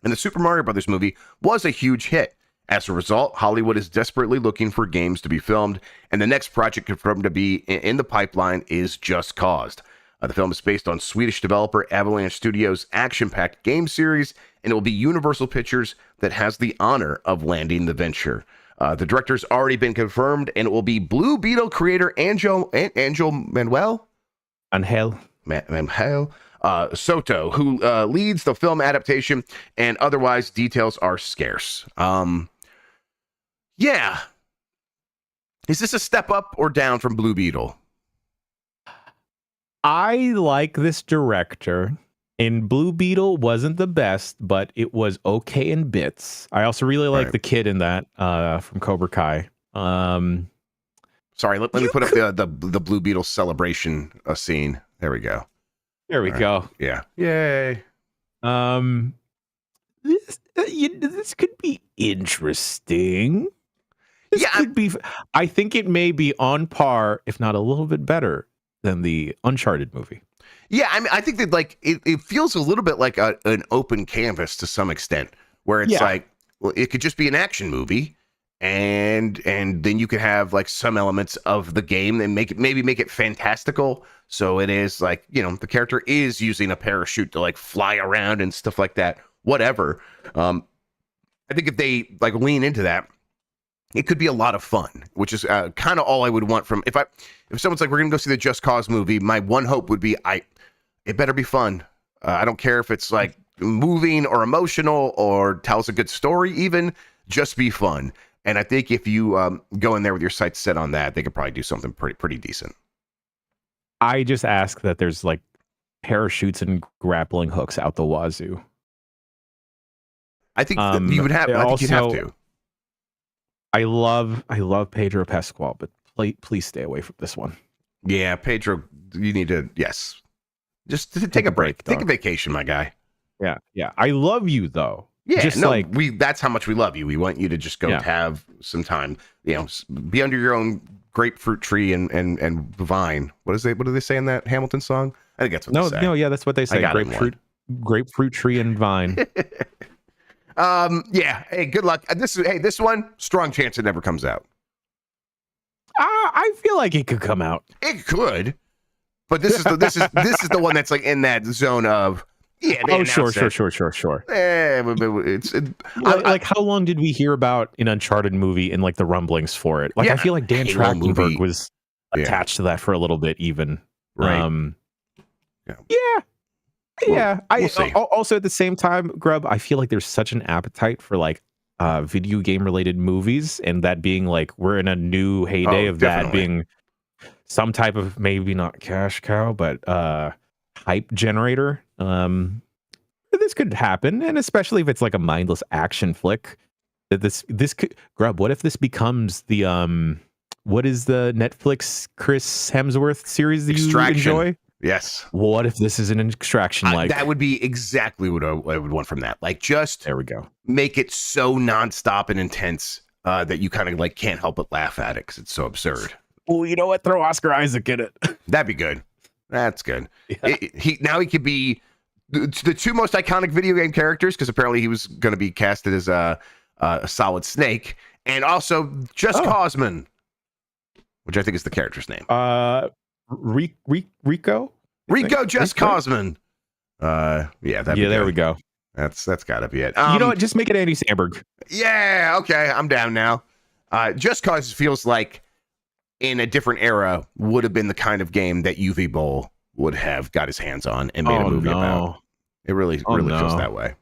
And the Super Mario Brothers movie was a huge hit. As a result, Hollywood is desperately looking for games to be filmed, and the next project confirmed to be in the pipeline is Just Cause. The film is based on Swedish developer Avalanche Studios' action-packed game series, and it will be Universal Pictures that has the honor of landing the venture. The director's already been confirmed, and it will be Blue Beetle creator Angel Manuel Soto, who leads the film adaptation, and otherwise details are scarce. Yeah. Is this a step up or down from Blue Beetle? I like this director. And Blue Beetle wasn't the best, but it was okay in bits. I also really like the kid in that from Cobra Kai. Sorry, let me put up the Blue Beetle celebration scene. There we go. There we go. Yeah. Yay. This could be interesting. Could be. I think it may be on par, if not a little bit better, than the Uncharted movie. Yeah, I mean, I think that like it feels a little bit like an open canvas to some extent, where it's like, well, it could just be an action movie, and then you could have like some elements of the game and make it fantastical. So it is like, the character is using a parachute to like fly around and stuff like that. Whatever. I think if they like lean into that, it could be a lot of fun, which is kind of all I would want from if someone's like, we're gonna go see the Just Cause movie. My one hope would be it better be fun. I don't care if it's like moving or emotional or tells a good story, even just be fun. And I think if you go in there with your sights set on that, they could probably do something pretty decent. I just ask that there's like parachutes and grappling hooks out the wazoo. I think you would have. I think you'd have to. I love Pedro Pascal, but please stay away from this one. Yeah, Pedro, you need to. Yes. Just take a break. Take a vacation, my guy. Yeah. I love you, though. Yeah, just no, like that's how much we love you. We want you to just go have some time, be under your own grapefruit tree and vine. What do they say in that Hamilton song? I think that's what they say. No, yeah, that's what they say. Grapefruit tree and vine. Yeah. Hey, good luck. This one, strong chance it never comes out. I feel like it could come out. It could, but this is the one that's like in that zone of sure. Like how long did we hear about an Uncharted movie and like the rumblings for it? Like I feel like Dan Trachtenberg was attached to that for a little bit, even. Right. We'll see. Also at the same time, Grubb, I feel like there's such an appetite for like video game related movies, and that being like we're in a new heyday of that being some type of, maybe not cash cow, but hype generator. This could happen, and especially if it's like a mindless action flick. That this could, Grubb, what if this becomes the what is the Netflix Chris Hemsworth series that you enjoy? Yes. What if this is an Extraction like? That would be exactly what I would want from that. Like, just there we go. Make it so nonstop and intense that you kind of like can't help but laugh at it because it's so absurd. Well, you know what? Throw Oscar Isaac in it. That'd be good. That's good. Yeah. He could be the two most iconic video game characters, because apparently he was going to be casted as a Solid Snake, and also Just Cosman, which I think is the character's name. Rico Just Cosman. There we go. That's gotta be it. You know what? Just make it Andy Samberg. Yeah, okay, I'm down now. Just Cause feels like in a different era would have been the kind of game that UV Bowl would have got his hands on and made a movie about. It really feels that way.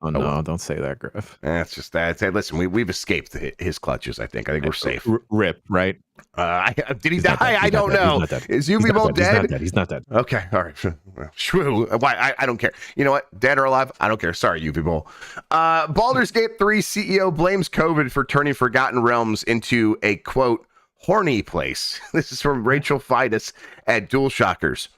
Oh no! Don't say that, Griff. That's just that. Hey, listen, we've escaped his clutches. I think we're safe. Rip, right? Did he die? I don't know. Is UV Bowl dead? He's not dead. Okay, all right. Shrew. Why? I don't care. You know what? Dead or alive? I don't care. Sorry, UV Bowl. Baldur's Gate 3 CEO blames COVID for turning Forgotten Realms into a quote horny place. This is from Rachel Fidus at DualShockers.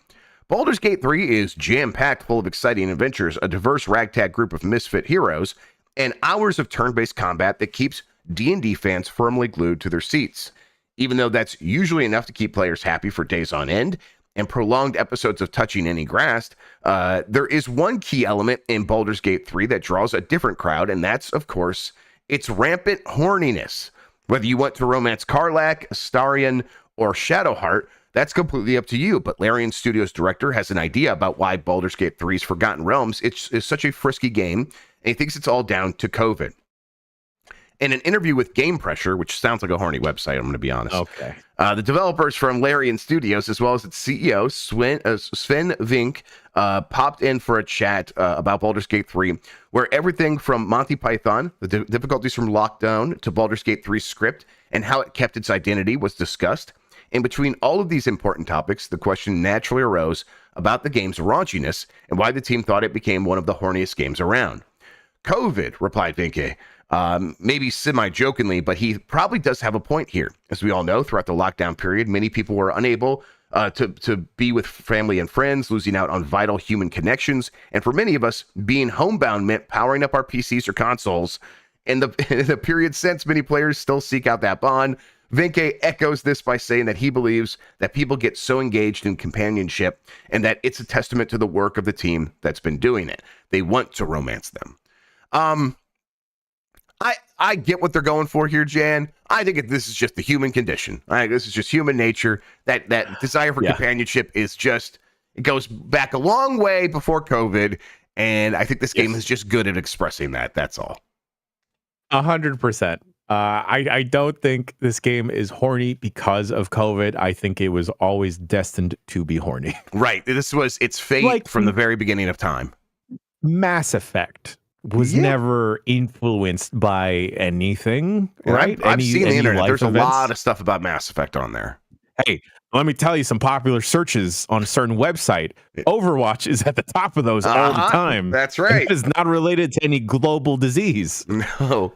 Baldur's Gate 3 is jam-packed full of exciting adventures, a diverse ragtag group of misfit heroes, and hours of turn-based combat that keeps D&D fans firmly glued to their seats. Even though that's usually enough to keep players happy for days on end, and prolonged episodes of touching any grass, there is one key element in Baldur's Gate 3 that draws a different crowd, and that's, of course, its rampant horniness. Whether you want to romance Karlach, Astarion, or Shadowheart, that's completely up to you, but Larian Studios director has an idea about why Baldur's Gate 3's Forgotten Realms is such a frisky game, and he thinks it's all down to COVID. In an interview with Game Pressure, which sounds like a horny website, I'm going to be honest. Okay. The developers from Larian Studios, as well as its CEO, Sven Vink, popped in for a chat about Baldur's Gate 3, where everything from Monty Python, the difficulties from Lockdown, to Baldur's Gate 3's script, and how it kept its identity was discussed. In between all of these important topics, the question naturally arose about the game's raunchiness and why the team thought it became one of the horniest games around. COVID, replied Vinke, maybe semi-jokingly, but he probably does have a point here. As we all know, throughout the lockdown period, many people were unable to be with family and friends, losing out on vital human connections. And for many of us, being homebound meant powering up our PCs or consoles. In the period since, many players still seek out that bond. Vinke echoes this by saying that he believes that people get so engaged in companionship and that it's a testament to the work of the team that's been doing it. They want to romance them. I get what they're going for here, Jan. I think this is just the human condition. This is just human nature. That desire for companionship is just, it goes back a long way before COVID. And I think this game is just good at expressing that. That's all. 100%. I don't think this game is horny because of COVID. I think it was always destined to be horny. Right. It's fate from the very beginning of time. Mass Effect was never influenced by anything, right? I've seen the internet. There's a lot of stuff about Mass Effect on there. Hey, let me tell you some popular searches on a certain website. Overwatch is at the top of those all the time. That's right. It is not related to any global disease. No.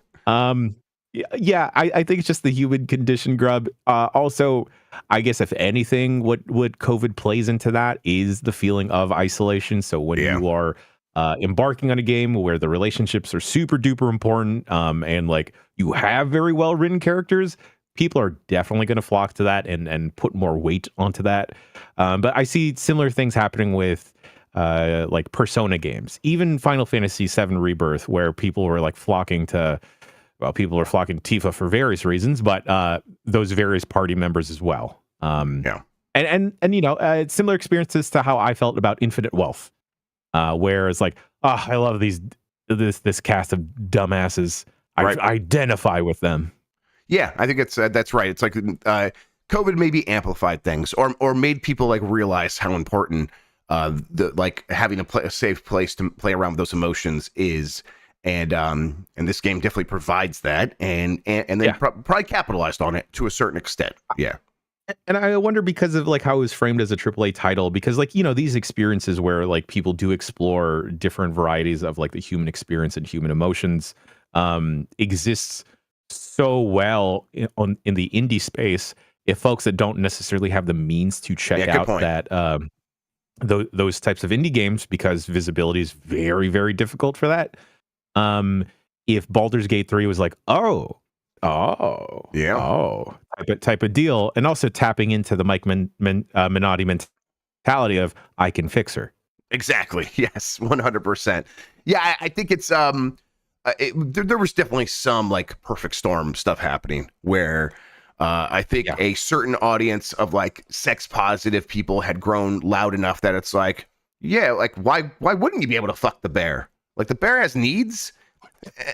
Yeah, I think it's just the human condition, Grubb. Also, I guess if anything, what COVID plays into that is the feeling of isolation. So when you are embarking on a game where the relationships are super duper important, and like you have very well written characters, people are definitely going to flock to that and put more weight onto that. But I see similar things happening with like Persona games, even Final Fantasy VII Rebirth, where people were like flocking to, well, people are flocking to Tifa for various reasons, but those various party members as well. Yeah. And you know, similar experiences to how I felt about Infinite Wealth, where it's like, oh, I love this cast of dumbasses. Right. I identify with them. Yeah, I think that's right. It's like COVID maybe amplified things or made people like realize how important the like having a safe place to play around with those emotions is. And this game definitely provides that, and then probably capitalized on it to a certain extent. Yeah. And I wonder, because of like how it was framed as a AAA title, because like, you know, these experiences where like people do explore different varieties of like the human experience and human emotions exists so well in the indie space. If folks that don't necessarily have the means to check out that those types of indie games, because visibility is very, very difficult for that. If Baldur's Gate 3 was like, type of deal, and also tapping into the Mike Minotti mentality of I can fix her. Exactly. Yes, 100%. Yeah, I think it's there was definitely some like perfect storm stuff happening where I think a certain audience of like sex positive people had grown loud enough that it's like, yeah, like why wouldn't you be able to fuck the bear? Like the bear has needs.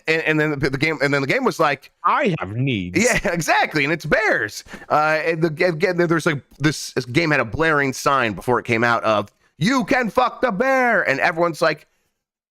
And then the game was like, I have needs. Yeah, exactly, and it's bears. And there's like this game had a blaring sign before it came out of "You can fuck the bear," and everyone's like,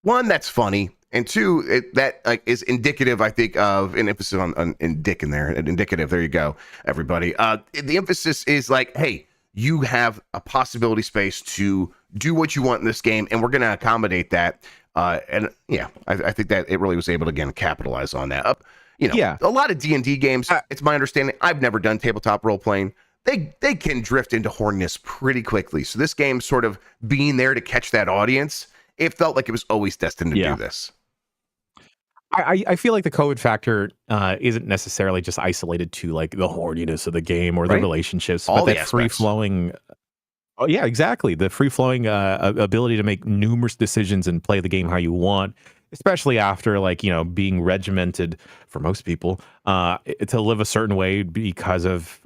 one, that's funny, and two, that like is indicative, I think, of an emphasis on indicative. There you go, everybody. The emphasis is like, hey, you have a possibility space to do what you want in this game, and we're going to accommodate that. And yeah, I think that it really was able to, again, capitalize on that. A lot of D&D games, it's my understanding, I've never done tabletop role playing. They can drift into horniness pretty quickly. So this game sort of being there to catch that audience, it felt like it was always destined to do this. I feel like the COVID factor isn't necessarily just isolated to like the horniness of the game or the relationships, but that free flowing. Oh yeah, exactly. The free flowing ability to make numerous decisions and play the game how you want, especially after like, you know, being regimented for most people to live a certain way because of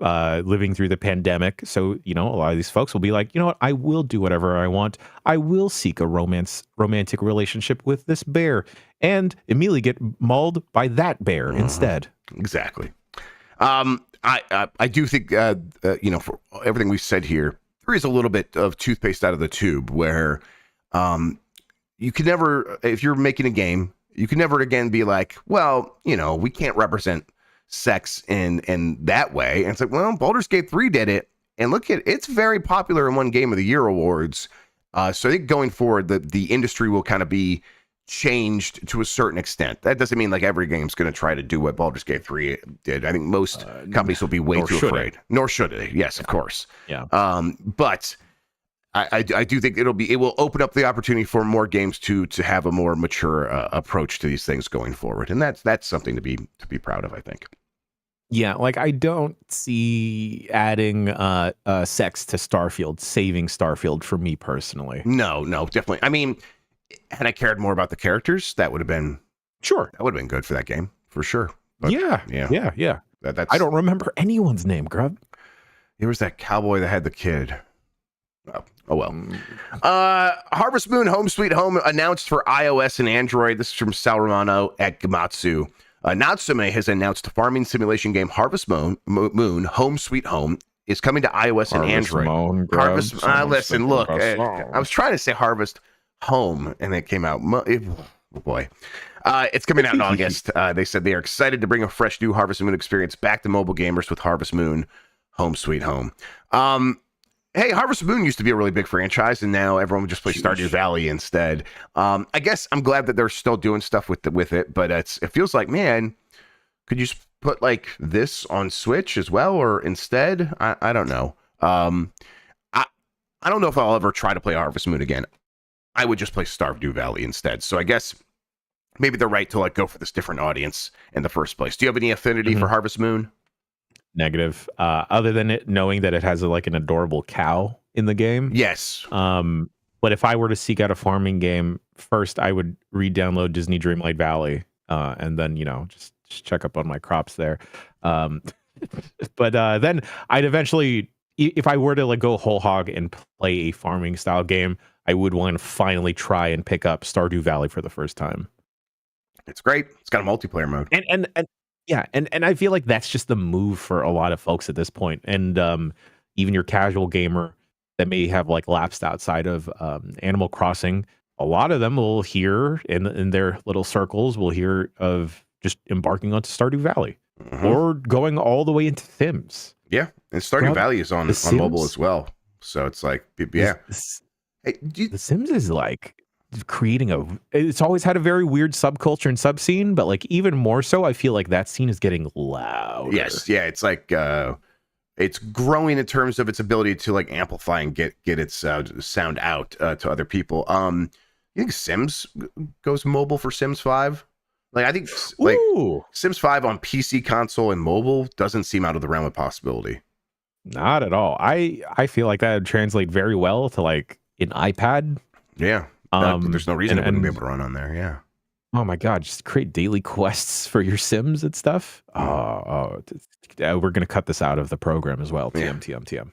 living through the pandemic. So, you know, a lot of these folks will be like, you know what, I will do whatever I want. I will seek a romantic relationship with this bear and immediately get mauled by that bear instead. Exactly. I do think, you know, for everything we've said here, there is a little bit of toothpaste out of the tube where you can never, if you're making a game, you can never again be like, well, you know, we can't represent sex in that way. And it's like, well, Baldur's Gate 3 did it. And look at it's very popular and won Game of the Year awards. So I think going forward, the industry will kind of be changed to a certain extent. That doesn't mean like every game's going to try to do what Baldur's Gate 3 did. I think most companies will be way too afraid. Nor should they. Yes, of course. Yeah. But I do think it will open up the opportunity for more games to have a more mature approach to these things going forward, and that's something to be proud of, I think. Yeah, like I don't see adding sex to Starfield saving Starfield for me personally. No, definitely. I mean, had I cared more about the characters, that would have been good for that game for sure. But, yeah. That's I don't remember anyone's name, Grubb. There was that cowboy that had the kid. Oh well. Harvest Moon Home Sweet Home announced for iOS and Android. This is from Sal Romano at Gamatsu. Natsume has announced farming simulation game Harvest Moon Home Sweet Home is coming to iOS and Android. Listen, look, I was trying to say Harvest Home, and it came out. Oh boy. It's coming out in August. They said they are excited to bring a fresh new Harvest Moon experience back to mobile gamers with Harvest Moon Home Sweet Home. Hey, Harvest Moon used to be a really big franchise, and now everyone would just play Stardew Valley instead. I guess I'm glad that they're still doing stuff with it, but it feels like, man, could you just put like this on Switch as well, or instead? I don't know. I don't know if I'll ever try to play Harvest Moon again. I would just play Stardew Valley instead. So I guess maybe they're right to like go for this different audience in the first place. Do you have any affinity for Harvest Moon? Negative. Other than it knowing that it has an adorable cow in the game. Yes. But if I were to seek out a farming game, first I would re-download Disney Dreamlight Valley, and then just check up on my crops there. But then I'd eventually, if I were to like go whole hog and play a farming style game, I would want to finally try and pick up Stardew Valley for the first time. It's great. It's got a multiplayer mode. And I feel like that's just the move for a lot of folks at this point. And even your casual gamer that may have like lapsed outside of Animal Crossing, a lot of them will hear in their little circles will hear of just embarking onto Stardew Valley or going all the way into Sims. Yeah, and Stardew Valley is on mobile as well. So it's like, yeah. The Sims is like creating it's always had a very weird subculture and subscene, but like even more so, I feel like that scene is getting louder. Yes, yeah, it's like it's growing in terms of its ability to like amplify and get its sound out to other people. You think Sims goes mobile for Sims 5? Like I think like Sims 5 on PC, console, and mobile doesn't seem out of the realm of possibility. Not at all. I feel like that would translate very well to like an iPad. Yeah. There's no reason it wouldn't be able to run on there. Yeah. Oh my God! Just create daily quests for your Sims and stuff. We're gonna cut this out of the program as well. TM.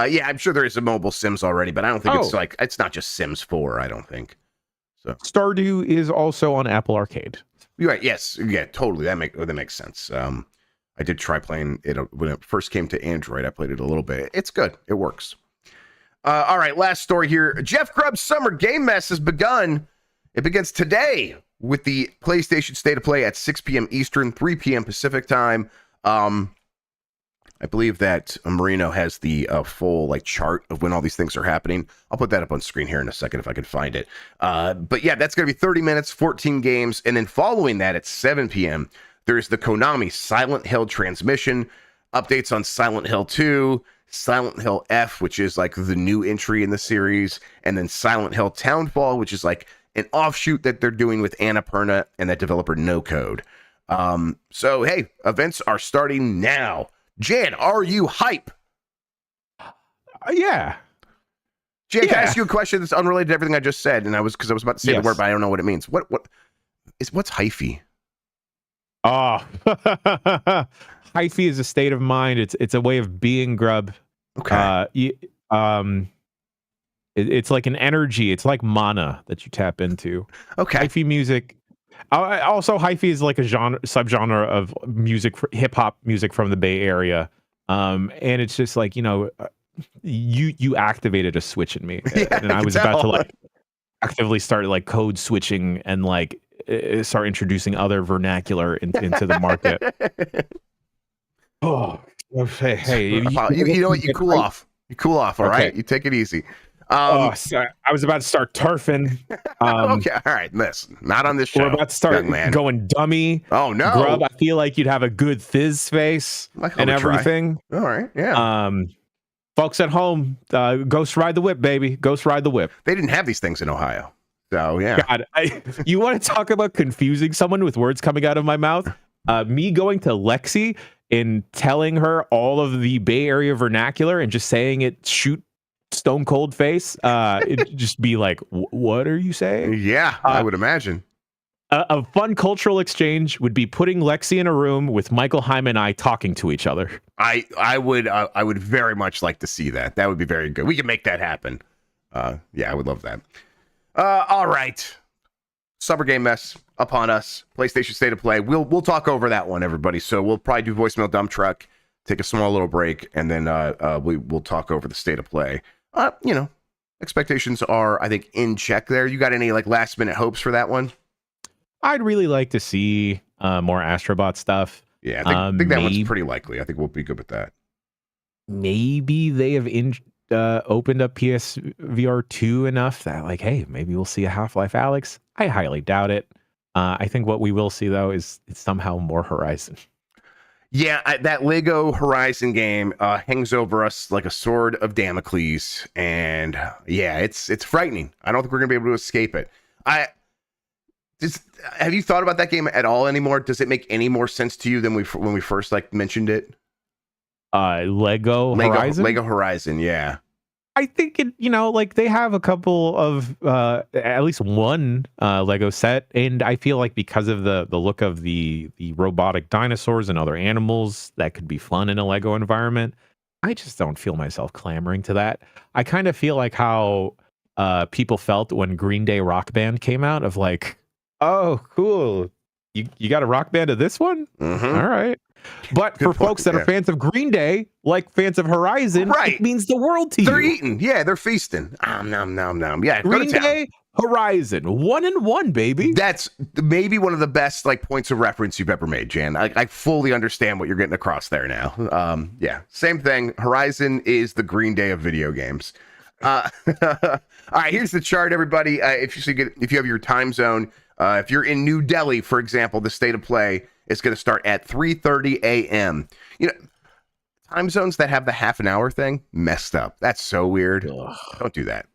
Yeah, I'm sure there is a mobile Sims already, but I don't think it's not just Sims 4. I don't think so. Stardew is also on Apple Arcade. You're right. Yes. Yeah. Totally. That makes sense. I did try playing it when it first came to Android. I played it a little bit. It's good. It works. All right, last story here. Jeff Grubb's Summer Game Mess has begun. It begins today with the PlayStation State of Play at 6 p.m. Eastern, 3 p.m. Pacific time. I believe that Marino has the full like chart of when all these things are happening. I'll put that up on screen here in a second if I can find it. But yeah, that's going to be 30 minutes, 14 games. And then following that at 7 p.m., there's the Konami Silent Hill transmission, updates on Silent Hill 2, Silent Hill F, which is like the new entry in the series, and then Silent Hill Townfall, which is like an offshoot that they're doing with Annapurna and that developer No Code. So hey, events are starting now. Jan, are you hype? Yeah. Jan, can I ask you a question that's unrelated to everything I just said? And I was about to say the word, but I don't know what it means. What's hyphy? Oh, hyphy is a state of mind. It's a way of being, Grubb. Okay. It's like an energy. It's like mana that you tap into. Okay. Hyphy music. Also, hyphy is like a subgenre of music, hip hop music from the Bay Area. And it's just like, you activated a switch in me, and I was about to like actively start like code switching and like start introducing other vernacular into the market. Hey, you know what? You cool off. You cool off. All right. You take it easy. Sorry. I was about to start turfing. Okay. All right. Listen, not on this show. We're about to start going dummy. Oh no, Grubb. I feel like you'd have a good fizz face and everything. All right. Yeah. Folks at home, ghost ride the whip, baby. Ghost ride the whip. They didn't have these things in Ohio. So yeah. God, you want to talk about confusing someone with words coming out of my mouth? Me going to Lexi and telling her all of the Bay Area vernacular and just saying it shoot stone cold face. It'd just be like, what are you saying? Yeah, I would imagine. A fun cultural exchange would be putting Lexi in a room with Michael Hyman and I talking to each other. I would very much like to see that. That would be very good. We can make that happen. Yeah, I would love that. All right. Summer Game Mess upon us. PlayStation State of Play. We'll talk over that one, everybody. So we'll probably do voicemail dump truck, take a small little break, and then we'll talk over the State of Play. Expectations are, I think, in check there. You got any like last minute hopes for that one? I'd really like to see more Astrobot stuff. Yeah, I think that one's pretty likely. I think we'll be good with that. Maybe they have opened up PSVR 2 enough that like, hey, maybe we'll see a Half-Life Alyx. I highly doubt it. I think what we will see though is somehow more Horizon. Yeah, that Lego Horizon game hangs over us like a sword of Damocles, and yeah, it's frightening. I don't think we're gonna be able to escape it. I just have you thought about that game at all anymore? Does it make any more sense to you than when we first like mentioned it? Lego Horizon. Lego Horizon, yeah. I think it, like they have a couple of at least one Lego set, and I feel like because of the look of the robotic dinosaurs and other animals, that could be fun in a Lego environment. I just don't feel myself clamoring to that. I kind of feel like how people felt when Green Day Rock Band came out, of like, oh, cool, you got a rock band of this one? Mm-hmm. All right. But for folks that are fans of Green Day, like fans of Horizon, right, it means the world to you. They're eating. Yeah, they're feasting. Nom, nom, nom. Yeah, Green Day, Horizon, 1-1, baby. That's maybe one of the best like points of reference you've ever made, Jan. I fully understand what you're getting across there now. Yeah, same thing. Horizon is the Green Day of video games. All right, here's the chart, everybody. If you have your time zone, if you're in New Delhi, for example, the state of play is going to start at 3:30 a.m. Time zones that have the half an hour thing, messed up. That's so weird. Ugh. Don't do that.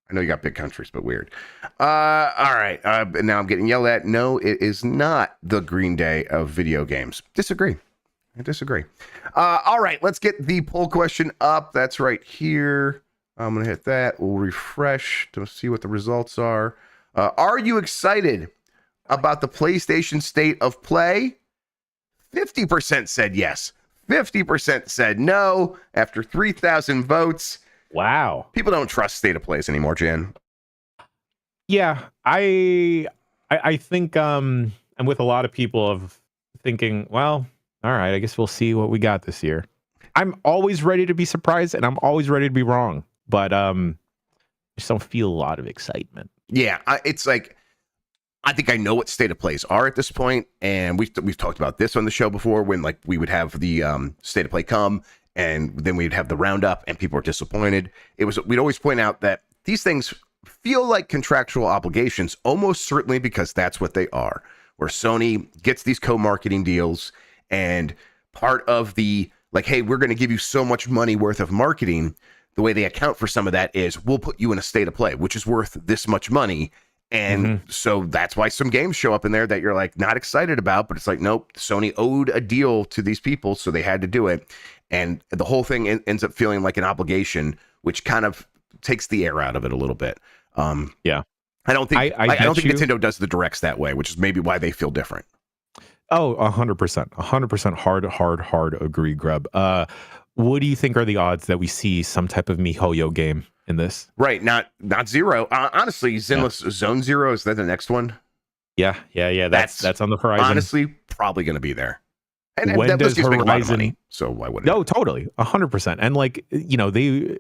I know you got big countries, but weird. All right. Now I'm getting yelled at. No, it is not the Green Day of video games. I disagree. All right. Let's get the poll question up. That's right here. I'm going to hit that. We'll refresh to see what the results are. Are you excited about the PlayStation State of Play? 50% said yes. 50% said no after 3,000 votes. Wow. People don't trust State of Plays anymore, Jan. Yeah, I think I'm with a lot of people of thinking, well, all right, I guess we'll see what we got this year. I'm always ready to be surprised, and I'm always ready to be wrong, but I just don't feel a lot of excitement. Yeah, it's like, I think I know what State of Plays are at this point, and we've talked about this on the show before, when like we would have the State of Play come, and then we'd have the roundup, and people were disappointed. We'd always point out that these things feel like contractual obligations, almost certainly because that's what they are, where Sony gets these co-marketing deals, and part of the like, hey, we're going to give you so much money worth of marketing. The way they account for some of that is we'll put you in a State of Play, which is worth this much money. And so that's why some games show up in there that you're like not excited about, but it's like, nope, Sony owed a deal to these people, so they had to do it. And the whole thing ends up feeling like an obligation, which kind of takes the air out of it a little bit. Yeah. I don't think Nintendo does the directs that way, which is maybe why they feel different. Oh, 100%. Hard agree, Grubb. What do you think are the odds that we see some type of MiHoYo game in this? Right, not zero. Honestly, Zenless Zone Zero, is that the next one? Yeah. That's on the horizon. Honestly, probably going to be there. And when does Horizon make a lot of money, so why wouldn't? No, totally, 100%. And like they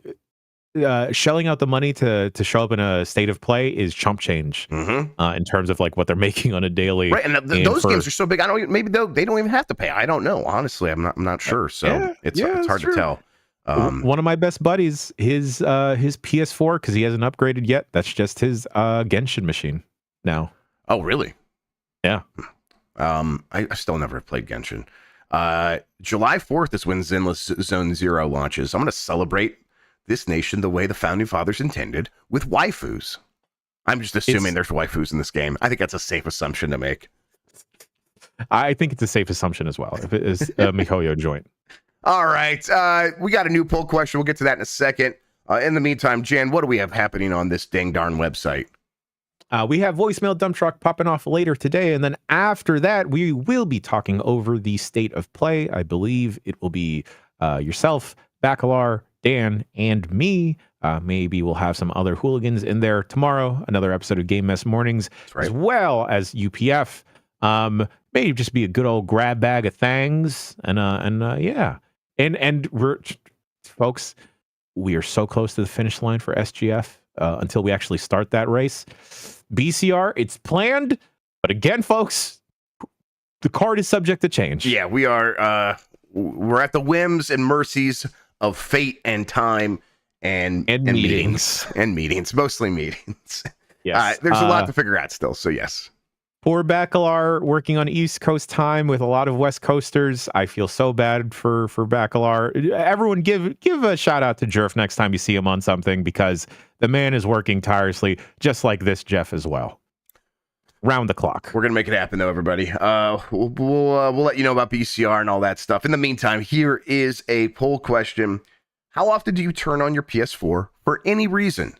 shelling out the money to show up in a State of Play is chump change in terms of like what they're making on a daily. Right, and those games are so big. Maybe they don't even have to pay. I don't know. Honestly, I'm not sure. So it's hard to tell. One of my best buddies, his PS4, because he hasn't upgraded yet. That's just his Genshin machine now. Oh, really? Yeah. I still never played Genshin. July 4th is when Zenless Zone Zero launches. I'm going to celebrate this nation the way the founding fathers intended, with waifus. I'm just assuming there's waifus in this game. I think that's a safe assumption to make. I think it's a safe assumption as well, if it is a MiHoYo joint. All right. We got a new poll question. We'll get to that in a second. In the meantime, Jan, what do we have happening on this dang darn website? We have voicemail dump truck popping off later today, and then after that, we will be talking over the State of Play. I believe it will be yourself, Bacalar, Dan, and me. Maybe we'll have some other hooligans in there tomorrow. Another episode of Game Mess Mornings, as well as UPF. Maybe just be a good old grab bag of things, and yeah, and we're folks. We are so close to the finish line for SGF until we actually start that race. BCR, it's planned, but again, folks, the card is subject to change. Yeah, we are. We're at the whims and mercies of fate and time and meetings, mostly meetings. Yes, there's a lot to figure out still. So yes. Poor Bacalar working on East Coast time with a lot of West Coasters. I feel so bad for Bacalar. Everyone give a shout out to Jerf next time you see him on something, because the man is working tirelessly, just like this Jeff as well. Round the clock. We're gonna make it happen though, everybody. We'll let you know about BCR and all that stuff. In the meantime, here is a poll question: how often do you turn on your PS4 for any reason?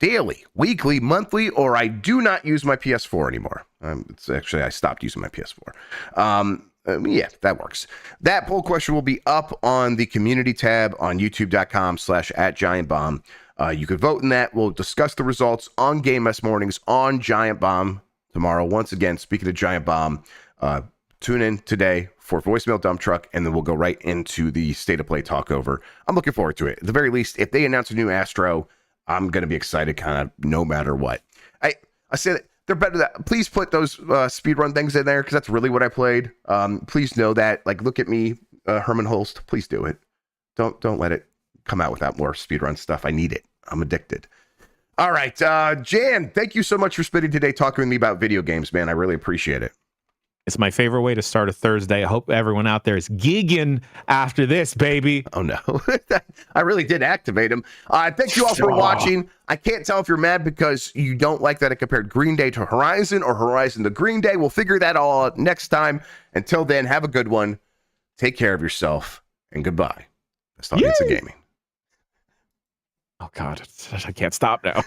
Daily, weekly, monthly, or I do not use my PS4 anymore. It's actually, I stopped using my PS4. Yeah, that works. That poll question will be up on the community tab on youtube.com/@GiantBomb. You could vote in that. We'll discuss the results on Game Mess Mornings on Giant Bomb tomorrow. Once again, speaking of Giant Bomb, tune in today for Voicemail Dump Truck, and then we'll go right into the State of Play talkover. I'm looking forward to it. At the very least, if they announce a new Astro, I'm going to be excited kind of no matter what. I said they're better that. Please put those speedrun things in there, because that's really what I played. Please know that. Like, look at me, Herman Holst. Please do it. Don't let it come out without more speedrun stuff. I need it. I'm addicted. All right. Jan, thank you so much for spending today talking with me about video games, man. I really appreciate it. It's my favorite way to start a Thursday. I hope everyone out there is gigging after this, baby. Oh, no. I really did activate him. Thank you all for watching. I can't tell if you're mad because you don't like that I compared Green Day to Horizon or Horizon to Green Day. We'll figure that all out next time. Until then, have a good one. Take care of yourself, and goodbye. Best audience of gaming. Oh, God. I can't stop now.